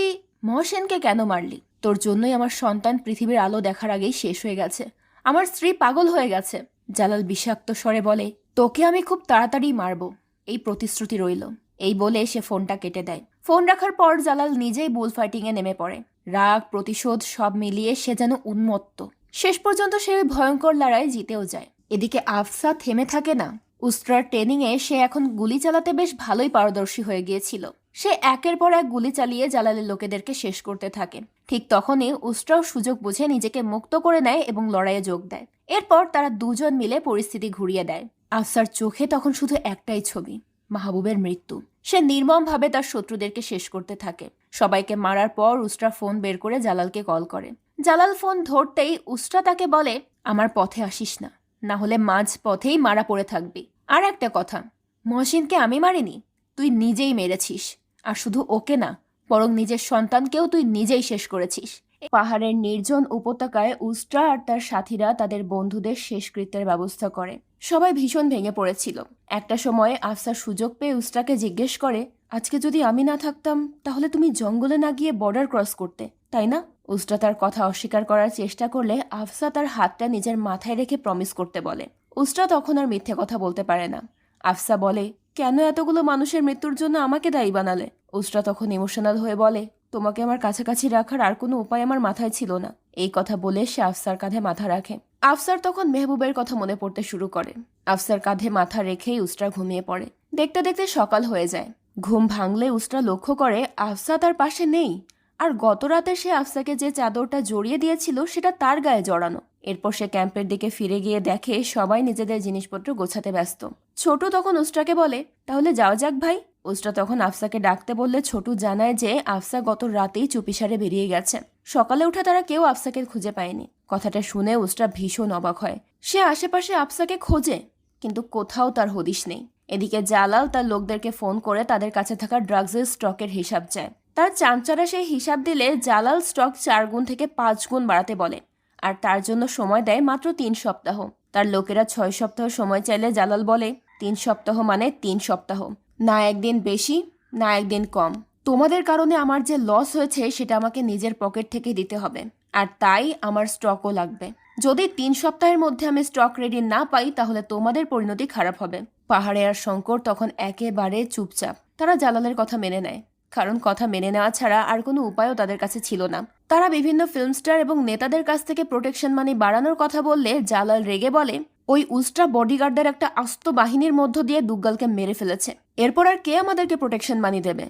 Speaker 1: মহসেনকে কেন মারলি। তোর জন্যই আমার সন্তান পৃথিবীর আলো দেখার আগেই শেষ হয়ে গেছে। আমার স্ত্রী পাগল হয়ে গেছে। জালাল বিষাক্ত স্বরে বলে, তোকে আমি খুব তাড়াতাড়ি মারব, এই প্রতিশ্রুতি রইল। এই বলে সে ফোনটা কেটে দেয়। ফোন রাখার পর জালাল নিজেই বুল ফাইটিংয়ে নেমে পড়ে। রাগ, প্রতিশোধ সব মিলিয়ে সে যেন উন্মত্ত। শেষ পর্যন্ত সে ওই ভয়ঙ্কর লড়াই জিতেও যায়। এদিকে আফসা থেমে থাকে না। উস্ত্রার ট্রেনিংয়ে সে এখন গুলি চালাতে বেশ ভালোই পারদর্শী হয়ে গিয়েছিল। সে একের পর এক গুলি চালিয়ে জালালের লোকেদেরকে শেষ করতে থাকে। ঠিক তখনই উস্ত্রাও সুযোগ বুঝে নিজেকে মুক্ত করে নেয় এবং লড়াইয়ে যোগ দেয়। এরপর তারা দুজন মিলে পরিস্থিতি ঘুরিয়ে দেয়। আফসার চোখে তখন শুধু একটাই ছবি, মাহবুবের মৃত্যু। সে নির্মমভাবে তার শত্রুদেরকে শেষ করতে থাকে। সবাইকে মারার পর উস্ত্রা ফোন বের করে জালালকে কল করে। জালাল ফোন ধরতেই উস্ত্রা তাকে বলে, আমার পথে আসিস না, না হলে মাঝ পথেই মারা পড়ে থাকবি। আর একটা কথা, মহসিনকে আমি মারিনি, তুই নিজেই মেরেছিস। আর শুধু ওকে না, বরং নিজের সন্তানকেও তুই নিজেই শেষ করেছিস। পাহাড়ের নির্জন উপত্যকায় উস্ত্রা আর তার সাথীরা তাদের বন্ধুদের শেষকৃত্যের ব্যবস্থা করে। সবাই ভীষণ ভেঙে পড়েছিল। একটা সময়ে আফসা সুযোগ পেয়ে উস্ত্রাকে জিজ্ঞেস করে, আজকে যদি আমি না থাকতাম তাহলে তুমি জঙ্গলে না গিয়ে বর্ডার ক্রস করতে, তাই না? উস্ত্রা তার কথা অস্বীকার করার চেষ্টা করলে আফসা তার হাতটা নিজের মাথায় রেখে প্রমিস করতে বলে। উস্ত্রা তখন আর মিথ্যে কথা বলতে পারে না। আফসা বলে, কেন এতগুলো মানুষের মৃত্যুর জন্য আমাকে দায়ী বানালে? উস্ত্রা তখন ইমোশনাল হয়ে বলে, তোমাকে আমার কাছাকাছি রাখার আর কোনো উপায় আমার মাথায় ছিল না। এই কথা বলে সে আফসার কাঁধে মাথা রাখে। আফসার তখন মেহবুবের কথা মনে পড়তে শুরু করে। আফসার কাঁধে মাথা রেখেই উস্ত্রা ঘুমিয়ে পড়ে। দেখতে দেখতে সকাল হয়ে যায়। ঘুম ভাঙলে উস্ত্রা লক্ষ্য করে আফসা তার পাশে নেই। আর গত রাতে সে আফসাকে যে চাদরটা জড়িয়ে দিয়েছিল সেটা তার গায়ে জড়ানো। এরপর সে ক্যাম্পের দিকে ফিরে গিয়ে দেখে সবাই নিজেদের জিনিসপত্র গোছাতে ব্যস্ত। ছোটু তখন উস্ত্রাকে বলে, তাহলে যাও যাক ভাই। উস্ত্রা তখন আফসাকে ডাকতে বললে ছোটু জানায় যে আফসা গত রাতেই চুপিসারে বেরিয়ে গেছে। সকালে উঠে তারা কেউ আফসাকে খুঁজে পায়নি। কথাটা শুনে উস্ত্রা ভীষণ অবাক হয়। সে আশেপাশে আফসাকে খোঁজে, কিন্তু কোথাও তার হদিশ নেই। এদিকে জালাল তার লোকদেরকে ফোন করে তাদের কাছে থাকা ড্রাগসের স্টকের হিসাব চায়। তার চামচারা সেই হিসাব দিলে জালাল স্টক 4 গুণ থেকে 5 গুণ বাড়াতে বলে, আর তার জন্য সময় দেয় মাত্র 3 সপ্তাহ। তার লোকেরা 6 সপ্তাহ সময় চাইলে জালাল বলে, 3 সপ্তাহ মানে 3 সপ্তাহ, না একদিন বেশি না একদিন কম। তোমাদের কারণে আমার যে লস হয়েছে সেটা আমাকে নিজের পকেট থেকে দিতে হবে, আর তাই আমার স্টকও লাগবে। যদি 3 সপ্তাহের মধ্যে আমি স্টক রেডি না পাই তাহলে তোমাদের পরিণতি খারাপ হবে। পাহাড়ে আর শঙ্কর তখন একেবারে চুপচাপ। তারা জালালের কথা মেনে নেয়, কারণ কথা মেনে নেওয়া ছাড়া আর কোনো উপায়ও তাদের কাছে ছিল না। তারা বিভিন্ন ফিল্ম স্টার এবং নেতাদের কাছ থেকে প্রোটেকশন মানি বাড়ানোর কথা বললে জালাল রেগে বলে, ওই উস্ট্রা বডিগার্ডদের একটা আস্ত বাহিনীর মধ্য দিয়ে দুগ্গালকে মেরে ফেলেছে, এরপর আর কে আমাদেরকে প্রোটেকশন মানি দেবে?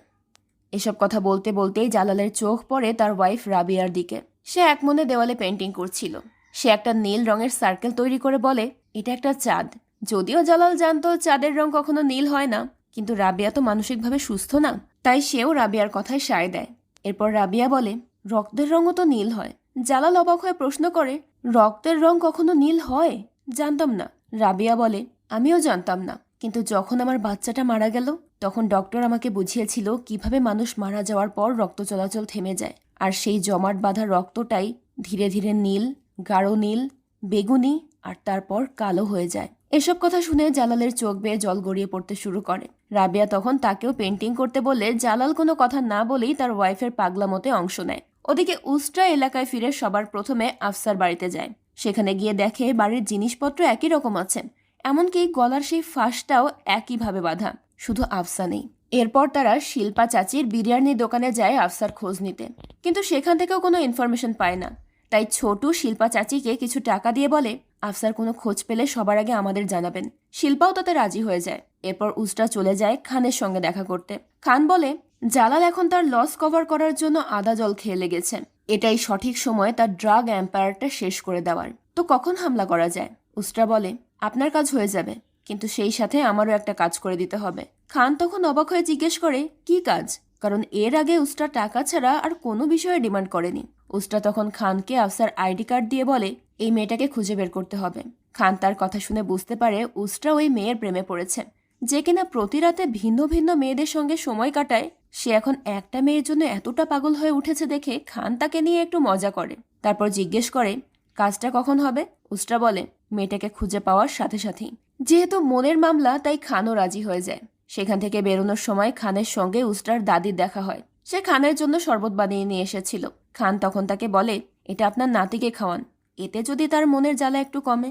Speaker 1: এসব কথা বলতে বলতেই জালালের চোখ পড়ে তার ওয়াইফ রাবিয়ার দিকে। সে একমনে দেওয়ালে পেন্টিং করছিল। সে একটা নীল রঙের সার্কেল তৈরি করে বলে, এটা একটা চাঁদ। যদিও জালাল জানতো চাঁদের রং কখনো নীল হয় না, কিন্তু রাবিয়া তো মানসিকভাবে সুস্থ না, তাই সেও রাবিয়ার কথায় সায় দেয়। এরপর রাবিয়া বলে, রক্তের রঙও তো নীল হয়। জালাল অবাক হয়ে প্রশ্ন করে, রক্তের রং কখনো নীল হয়? জানতাম না। রাবিয়া বলে, আমিও জানতাম না, কিন্তু যখন আমার বাচ্চাটা মারা গেল তখন ডক্টর আমাকে বুঝিয়েছিল কিভাবে মানুষ মারা যাওয়ার পর রক্ত চলাচল থেমে যায়, আর সেই জমাট বাঁধা রক্তটাই ধীরে ধীরে নীল, গাঢ় নীল, বেগুনি আর তারপর কালো হয়ে যায়। এসব কথা শুনে জালালের চোখ বেয়ে জল গড়িয়ে পড়তে শুরু করে। রাবিয়া তখন তাকেও পেন্টিং করতে বললে জালাল কোনো কথা না বলেই তার ওয়াইফের পাগলামোতে অংশ নেয়। ওদিকে উস্ট্রা এলাকায় ফিরে সবার প্রথমে আফসার বাড়িতে যায়। সেখানে গিয়ে দেখে বাড়ির জিনিসপত্র একই রকম আছে, এমনকি গলার সেই ফাঁসটাও একইভাবে বাঁধা, শুধু আফসা নেই। এরপর তারা শিল্পা চাচির বিরিয়ানির দোকানে যায় আফসার খোঁজ নিতে, কিন্তু সেখান থেকেও কোনো ইনফরমেশন পায় না। তাই ছোটু শিল্পা চাচিকে কিছু টাকা দিয়ে বলে, আফসার কোনো খোঁজ পেলে সবার আগে আমাদের জানাবেন। শিল্পাও তাতে রাজি হয়ে যায়। এরপর উস্ট্রা চলে যায় খানের সঙ্গে দেখা করতে। খান বলে, জালাল এখন তার লস কভার করার জন্য আদা জল খেয়ে লেগেছে, এটাই সঠিক সময় তার ড্রাগ এম্পায়ারটা শেষ করে দেওয়ার। তো কখন হামলা করা যায়? উস্ট্রা বলে, আপনার কাজ হয়ে যাবে, কিন্তু সেই সাথে আমারও একটা কাজ করে দিতে হবে। খান তখন অবাক হয়ে জিজ্ঞেস করে, কি কাজ? কারণ এর আগে উস্ট্রা টাকা ছাড়া আর কোনো বিষয়ে ডিমান্ড করেনি। উস্ট্রা তখন খানকে আফসার আইডি কার্ড দিয়ে বলে, এই মেয়েটাকে খুঁজে বের করতে হবে। খান তার কথা শুনে বুঝতে পারে উস্ট্রা ওই মেয়ের প্রেমে পড়েছে, যে কিনা প্রতি রাতে ভিন্ন ভিন্ন মেয়েদের সঙ্গে সময় কাটায়। সে এখন একটা মেয়ের জন্য এতটা পাগল হয়ে উঠেছে দেখে খান তাকে নিয়ে একটু মজা করে। তারপর জিজ্ঞেস করে, কাজটা কখন হবে? উস্ট্রা বলে, মেয়েটাকে খুঁজে পাওয়ার সাথে সাথেই। যেহেতু মনের মামলা, তাই খানও রাজি হয়ে যায়। সেখান থেকে বেরোনোর সময় খানের সঙ্গে উস্ট্রার দাদির দেখা হয়। সে খানের জন্য শরবত বানিয়ে নিয়ে এসেছিল। খান তখন তাকে বলে, এটা আপনার নাতিকে খাওয়ান, এতে যদি তার মনের জ্বালা একটু কমে।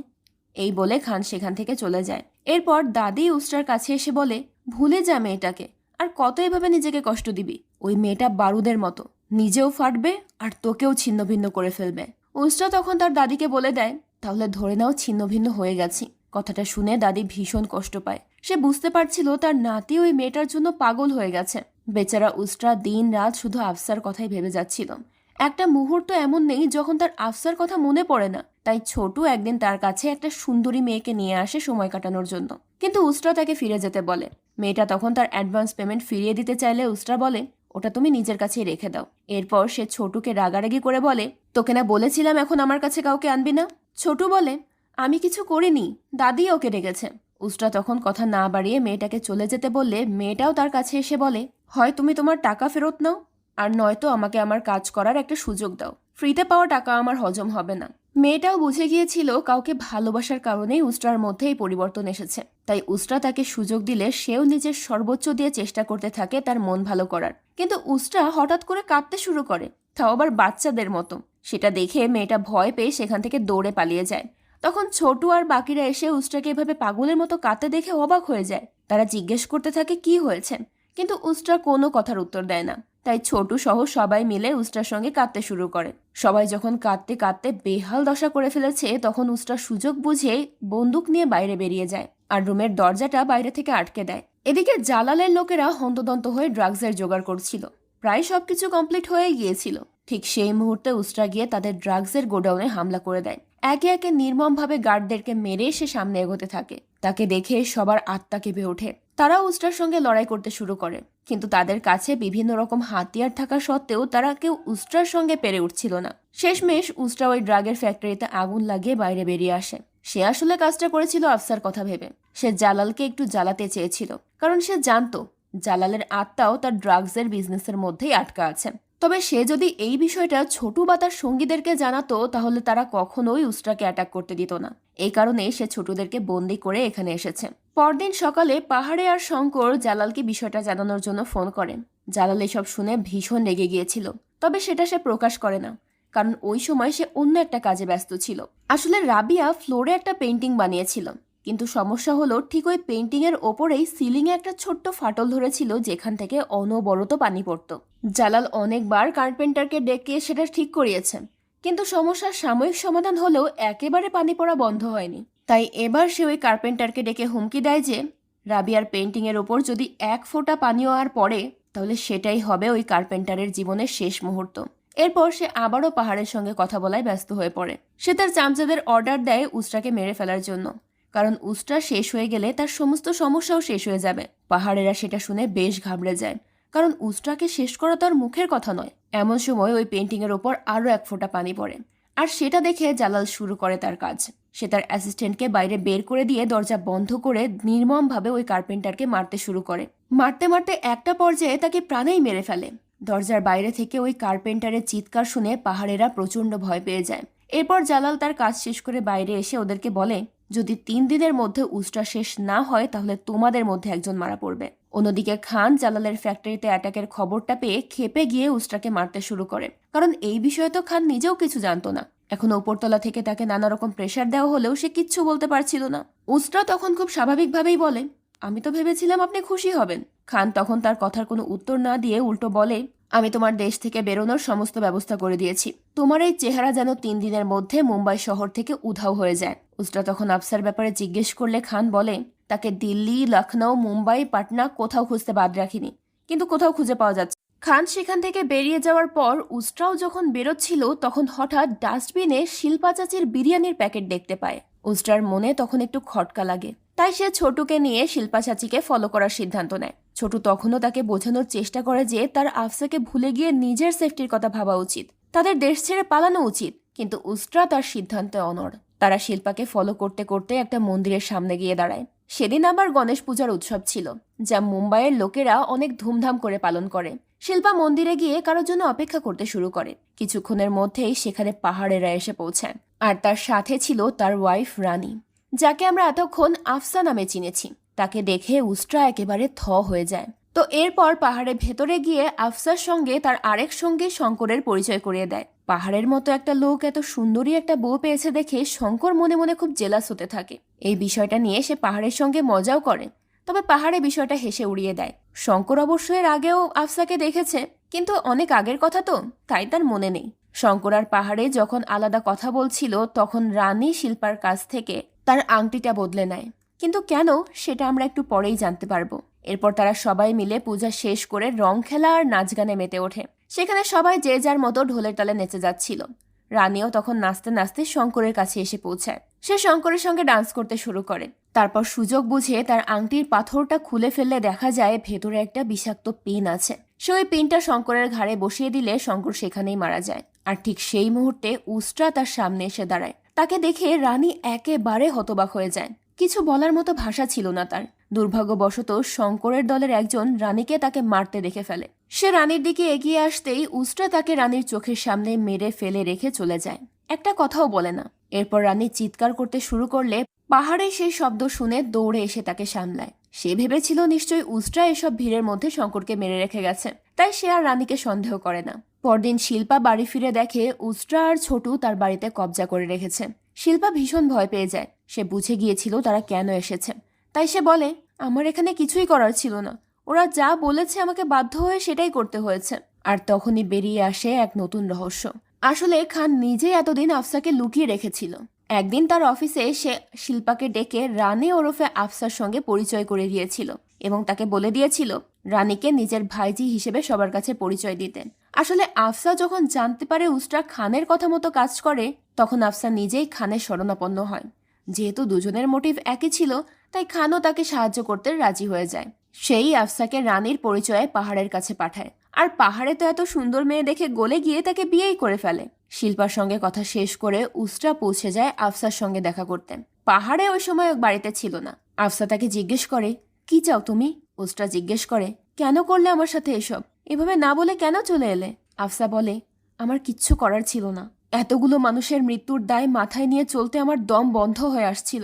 Speaker 1: এই বলে খান সেখান থেকে চলে যায়। এরপর দাদি উস্ট্রার কাছে এসে বলে, ভুলে যা মেয়েটাকে, আর কত এভাবে নিজেকে কষ্ট দিবি? ওই মেয়েটা বারুদের মতো, নিজেও ফাটবে আর তোকেও ছিন্ন ভিন্ন করে ফেলবে। উস্ট্রা তখন তার দাদিকে বলে দেয়, তাহলে ধরে নাও ছিন্ন ভিন্ন হয়ে গেছি। কথাটা শুনে দাদি ভীষণ কষ্ট পায়। সে বুঝতে পারছিল তার নাতি ওই মেয়েটার জন্য পাগল হয়ে গেছে। বেচারা উস্ট্রা দিন রাত শুধু আফসার কথাই ভেবে যাচ্ছিল। একটা মুহূর্ত এমন নেই যখন তার আফসার কথা মনে পড়ে না। তাই ছোটু একদিন তার কাছে একটা সুন্দরী মেয়েকে নিয়ে আসে সময় কাটানোর জন্য, কিন্তু উস্ট্রা তাকে ফিরে যেতে বলে। মেয়েটা তখন তার অ্যাডভান্স পেমেন্ট ফিরিয়ে দিতে চাইলে উস্ট্রা বলে, ওটা তুমি নিজের কাছেই রেখে দাও। এরপর সে ছোটুকে রাগারাগি করে বলে, তোকে না বলেছিলাম এখন আমার কাছে কাউকে আনবি না? ছোটু বলে, আমি কিছু করিনি, দাদি ওকে রেখেছে। উস্ট্রা তখন কথা না বাড়িয়ে মেয়েটাকে চলে যেতে বললে মেয়েটাও তার কাছে এসে বলে, হয় তুমি তোমার টাকা ফেরত নাও, আর নয়তো আমাকে আমার কাজ করার একটা সুযোগ দাও। ফ্রিতে পাওয়া টাকা আমার হজম হবে না। মেয়েটাও বুঝে গিয়েছিল কাউকে ভালোবাসার কারণেই উস্ট্রার মধ্যে এই পরিবর্তন এসেছে। তাই উস্ট্রা তাকে সুযোগ দিলে সেও নিজের সর্বোচ্চ দিয়ে চেষ্টা করতে থাকে তার মন ভালো করার। কিন্তু উস্ট্রা হঠাৎ করে কাঁদতে শুরু করে, তাও আবার বাচ্চাদের মতো। সেটা দেখে মেয়েটা ভয় পেয়ে সেখান থেকে দৌড়ে পালিয়ে যায়। তখন ছোটু আর বাকিরা এসে উস্ট্রাকে এভাবে পাগলের মতো কাঁদতে দেখে অবাক হয়ে যায়। তারা জিজ্ঞেস করতে থাকে কি হয়েছে, কিন্তু উস্ট্রা কোনো কথার উত্তর দেয় না। তাই ছোটু সহ সবাই মিলে উস্ট্রার সঙ্গে কাঁদতে শুরু করে। সবাই যখন কাঁদতে কাঁদতে বেহাল দশা করে ফেলেছে, তখন উস্ট্রা সুযোগ বুঝে বন্দুক নিয়ে বাইরে বেরিয়ে যায় আর রুমের দরজাটা বাইরে থেকে আটকে দেয়। এদিকে জালালের লোকেরা হন্তদন্ত হয়ে ড্রাগসের জোগাড় করছিল। প্রায় সবকিছু কমপ্লিট হয়ে গিয়েছিল। ঠিক সেই মুহূর্তে উস্ট্রা গিয়ে তাদের ড্রাগসের গোডাউনে হামলা করে দেয়। একে একে নির্মমভাবে গার্ডদেরকে মেরে সে সামনে এগোতে থাকে। তাকে দেখে সবার আত্মা কেঁপে ওঠে। তারা উস্ট্রার সঙ্গে লড়াই করতে শুরু করে, কিন্তু তাদের কাছে বিভিন্ন রকম হাতিয়ার থাকা সত্ত্বেও তারা কেউ উস্ট্রার সঙ্গে পেরে উঠছিল না। শেষমেশ উস্ট্রা ওই ড্রাগের ফ্যাক্টরিতে আগুন লাগিয়ে বাইরে বেরিয়ে আসে। সে আসলে কাজটা করেছিল আফসার কথা ভেবে। সে জালালকে একটু জ্বালাতে চেয়েছিল, কারণ সে জানতো জালালের আত্মাও তার ড্রাগসের বিজনেসের মধ্যেই আটকা আছে। তবে সে যদি এই বিষয়টা ছোটু বা তার সঙ্গীদেরকে জানাতো তাহলে তারা কখনোই উস্ত্রাকে অ্যাটাক করতে দিত না। এই কারণে সে ছোটুদেরকে বন্দি করে এখানে এসেছে। পরদিন সকালে পাহাড়ে আর শঙ্কর জালালকে বিষয়টা জানানোর জন্য ফোন করেন। জালাল এসব শুনে ভীষণ রেগে গিয়েছিল, তবে সেটা সে প্রকাশ করে না, কারণ ওই সময় সে অন্য একটা কাজে ব্যস্ত ছিল। আসলে রাবিয়া ফ্লোরে একটা পেন্টিং বানিয়েছিল, কিন্তু সমস্যা হলো ঠিক ওই পেন্টিং এর ওপরেই সিলিং এ একটা ছোট্ট ফাটল ধরেছিল, যেখান থেকে অনবরত পানি পড়তো। জালাল অনেকবার কার্পেন্টারকে ডেকে সেটা ঠিক করিয়েছে, কিন্তু সমস্যার সাময়িক সমাধান হলেও একেবারে পানি পড়া বন্ধ হয়নি। তাই এবার সে ওই কার্পেন্টারকে ডেকে হুমকি দেয় যে রাবিয়ার পেন্টিং এর ওপর যদি 1 ফোঁটা পানিও আর পড়ে তাহলে সেটাই হবে ওই কার্পেন্টারের জীবনের শেষ মুহূর্ত। এরপর সে আবারও পাহাড়ের সঙ্গে কথা বলায় ব্যস্ত হয়ে পড়ে। সে তার চামচাদের অর্ডার দেয় উস্ত্রাকে মেরে ফেলার জন্য, কারণ উস্ত্রা শেষ হয়ে গেলে তার সমস্ত সমস্যাও শেষ হয়ে যাবে। পাহাড়েরা সেটা শুনে বেশ ঘাবড়ে যায়, কারণ উস্ত্রাকে শেষ করা তো আর মুখের কথা নয়। এমন সময় ওই পেন্টিং এর ওপর আরো 1 ফোঁটা পানি পড়ে, আর সেটা দেখে জালাল শুরু করে তার কাজ। সে তার অ্যাসিস্ট্যান্টকে বাইরে বের করে দিয়ে দরজা বন্ধ করে নির্মমভাবে ওই কার্পেন্টারকে মারতে শুরু করে। মারতে মারতে একটা পর্যায়ে তাকে প্রাণেই মেরে ফেলে। দরজার বাইরে থেকে ওই কার্পেন্টারের চিৎকার শুনে পাহাড়েরা প্রচন্ড ভয় পেয়ে যায়। এরপর জালাল তার কাজ শেষ করে বাইরে এসে ওদেরকে বলে, যদি 3 দিনের মধ্যে উস্ত্রা শেষ না হয় তাহলে তোমাদের মধ্যে একজন মারা পড়বে। অন্যদিকে খান জালালের ফ্যাক্টরিতে অ্যাটাকের খবরটা পেয়ে ক্ষেপে গিয়ে উস্ত্রাকে মারতে শুরু করে, কারণ এই বিষয়ে তো খান নিজেও কিছু জানতো না। এখন উপরতলা থেকে তাকে নানা রকম প্রেশার দেওয়া হলেও সে কিচ্ছু বলতে পারছিল না। উস্ত্রা তখন খুব স্বাভাবিকভাবেই বলে, আমি তো ভেবেছিলাম আপনি খুশি হবেন। খান তখন তার কথার কোনো উত্তর না দিয়ে উল্টো বলে, আমি তোমার দেশ থেকে বেরোনোর সমস্ত ব্যবস্থা করে দিয়েছি। তোমার এই চেহারা যেন 3 দিনের মধ্যে মুম্বাই শহর থেকে উধাও হয়ে যায়। উস্ত্রা তখন আফসার ব্যাপারে জিজ্ঞেস করলে খান বলে, তাকে দিল্লি, লখনৌ, মুম্বাই, পাটনা কোথাও খুঁজতে বাদ রাখিনি, কিন্তু কোথাও খুঁজে পাওয়া যাচ্ছে। খান সেখান থেকে বেরিয়ে যাওয়ার পর উস্ত্রাও যখন বেরোচ্ছিল তখন হঠাৎ ডাস্টবিনে শিল্পা চাচির বিরিয়ানির প্যাকেট দেখতে পায়। উস্ত্রার মনে তখন একটু খটকা লাগে, তাই সে ছোটুকে নিয়ে শিল্পা চাচিকে ফলো করার সিদ্ধান্ত নেয়। ছোটু তখনও তাকে বোঝানোর চেষ্টা করে যে তার আফসাকে ভুলে গিয়ে নিজের সেফটির কথা ভাবা উচিত, তাদের দেশ ছেড়ে পালানো উচিত, কিন্তু উস্ত্রা তার সিদ্ধান্তে অনড়। তারা শিল্পাকে ফলো করতে করতে একটা মন্দিরের সামনে গিয়ে দাঁড়ায়। সেদিন আবার গণেশ পূজার উৎসব ছিল, যা মুম্বাইয়ের লোকেরা অনেক ধুমধাম করে পালন করে। শিল্পা মন্দিরে গিয়ে কারোর জন্য অপেক্ষা করতে শুরু করে। কিছুক্ষণের মধ্যেই সেখানে পাহাড়েরা এসে পৌঁছায়, আর তার সাথে ছিল তার ওয়াইফ রানী, যাকে আমরা এতক্ষণ আফসা নামে চিনেছি। তাকে দেখে উস্ত্রা একেবারে থ হয়ে যায়। তো এরপর পাহাড়ের ভেতরে গিয়ে আফসার সঙ্গে তার আরেক সঙ্গে শঙ্করের পরিচয় করিয়ে দেয়। পাহাড়ের মতো একটা লোক এত সুন্দরী একটা বউ পেয়েছে দেখে শঙ্কর মনে মনে খুব জেলাস হতে থাকে। এই বিষয়টা নিয়ে সে পাহাড়ের সঙ্গে মজাও করে, তবে পাহাড়ে বিষয়টা হেসে উড়িয়ে দেয়। শঙ্কর অবশ্য এর আগেও আফসাকে দেখেছে, কিন্তু অনেক আগের কথা তো, তাই তার মনে নেই। শঙ্কর আর পাহাড়ে যখন আলাদা কথা বলছিল তখন রানী শিল্পার কাছ থেকে তার আংটিটা বদলে নেয়, কিন্তু কেন সেটা আমরা একটু পরেই জানতে পারবো। এরপর তারা সবাই মিলে পূজা শেষ করে রং খেলা আর নাচ গানে মেতে ওঠে। সেখানে সবাই যে যার মতো ঢোলের তালে নেচে যাচ্ছিল। রানীও তখন নাচতে নাচতে শঙ্করের কাছে এসে পৌঁছায়। সে শঙ্করের সঙ্গে ডান্স করতে শুরু করে। তারপর সুযোগ বুঝে তার আংটির পাথরটা খুলে ফেললে দেখা যায় ভেতরে একটা বিষাক্ত পিন আছে। সে ওই পিনটা শঙ্করের ঘাড়ে বসিয়ে দিলে শঙ্কর সেখানেই মারা যায়। আর ঠিক সেই মুহূর্তে উস্ত্রা তার সামনে এসে দাঁড়ায়। তাকে দেখে রানী একেবারে হতবাক হয়ে যায়। কিছু বলার মতো ভাষা ছিল না তার। দুর্ভাগ্যবশত শঙ্করের দলের একজন রানীকে তাকে মারতে দেখে ফেলে। সে রানীর দিকে এগিয়ে আসতেই উস্ত্রা তাকে রানীর চোখের সামনে মেরে ফেলে রেখে চলে যায়, একটা কথাও বলে না। এরপর রানী চিৎকার করতে শুরু করলে পাহাড়ে সেই শব্দ শুনে দৌড়ে এসে তাকে সামলায়। সে ভেবেছিল নিশ্চয়ই উস্ত্রা এসব ভিড়ের মধ্যে শঙ্করকে মেরে রেখে গেছে, তাই সে আর রানীকে সন্দেহ করে না। পরদিন শিল্পা বাড়ি ফিরে দেখে উস্ত্রা আর ছোটু তার বাড়িতে কবজা করে রেখেছে। শিল্পা ভীষণ ভয় পেয়ে যায়। সে বুঝে গিয়েছিল তারা কেন এসেছে, তাই সে বলে, আমার এখানে কিছুই করার ছিল না, ওরা যা বলেছে আমাকে বাধ্য হয়ে সেটাই করতে হয়েছে। আর তখনই বেরিয়ে আসে এক নতুন রহস্য। আসলে খান নিজে এতদিন আফসাকে লুকিয়ে রেখেছিল। একদিন তার অফিসে সে শিল্পাকে ডেকে রানী ওরফে আফসার সঙ্গে পরিচয় করে দিয়েছিল এবং তাকে বলে দিয়েছিল রানীকে নিজের ভাইজি হিসেবে সবার কাছে পরিচয় দিতেন। আসলে আফসা যখন জানতে পারে উস্ত্রা খানের কথা মতো কাজ করে, তখন আফসা নিজেই খানের শরণাপন্ন হয়। যেহেতু দুজনের মোটিভ একই ছিল, তাই খানও তাকে সাহায্য করতে রাজি হয়ে যায়। সেই আফসাকে রানীর পরিচয়ে পাহাড়ের কাছে পাঠায়, আর পাহাড়ে তো এত সুন্দর মেয়ে দেখে গলে গিয়ে তাকে বিয়েই করে ফেলে। শিল্পার সঙ্গে কথা শেষ করে উস্ত্রা পৌঁছে যায় আফসার সঙ্গে দেখা করতে। পাহাড়ে ওই সময় বাড়িতে ছিল না। আফসা তাকে জিজ্ঞেস করে, কি চাও তুমি? উস্ত্রা জিজ্ঞেস করে, কেন করলে আমার সাথে এসব? এভাবে না বলে কেন চলে এলে? আফসা বলে, আমার কিচ্ছু করার ছিল না। এতগুলো মানুষের মৃত্যুর দায় মাথায় নিয়ে চলতে আমার দম বন্ধ হয়ে আসছিল।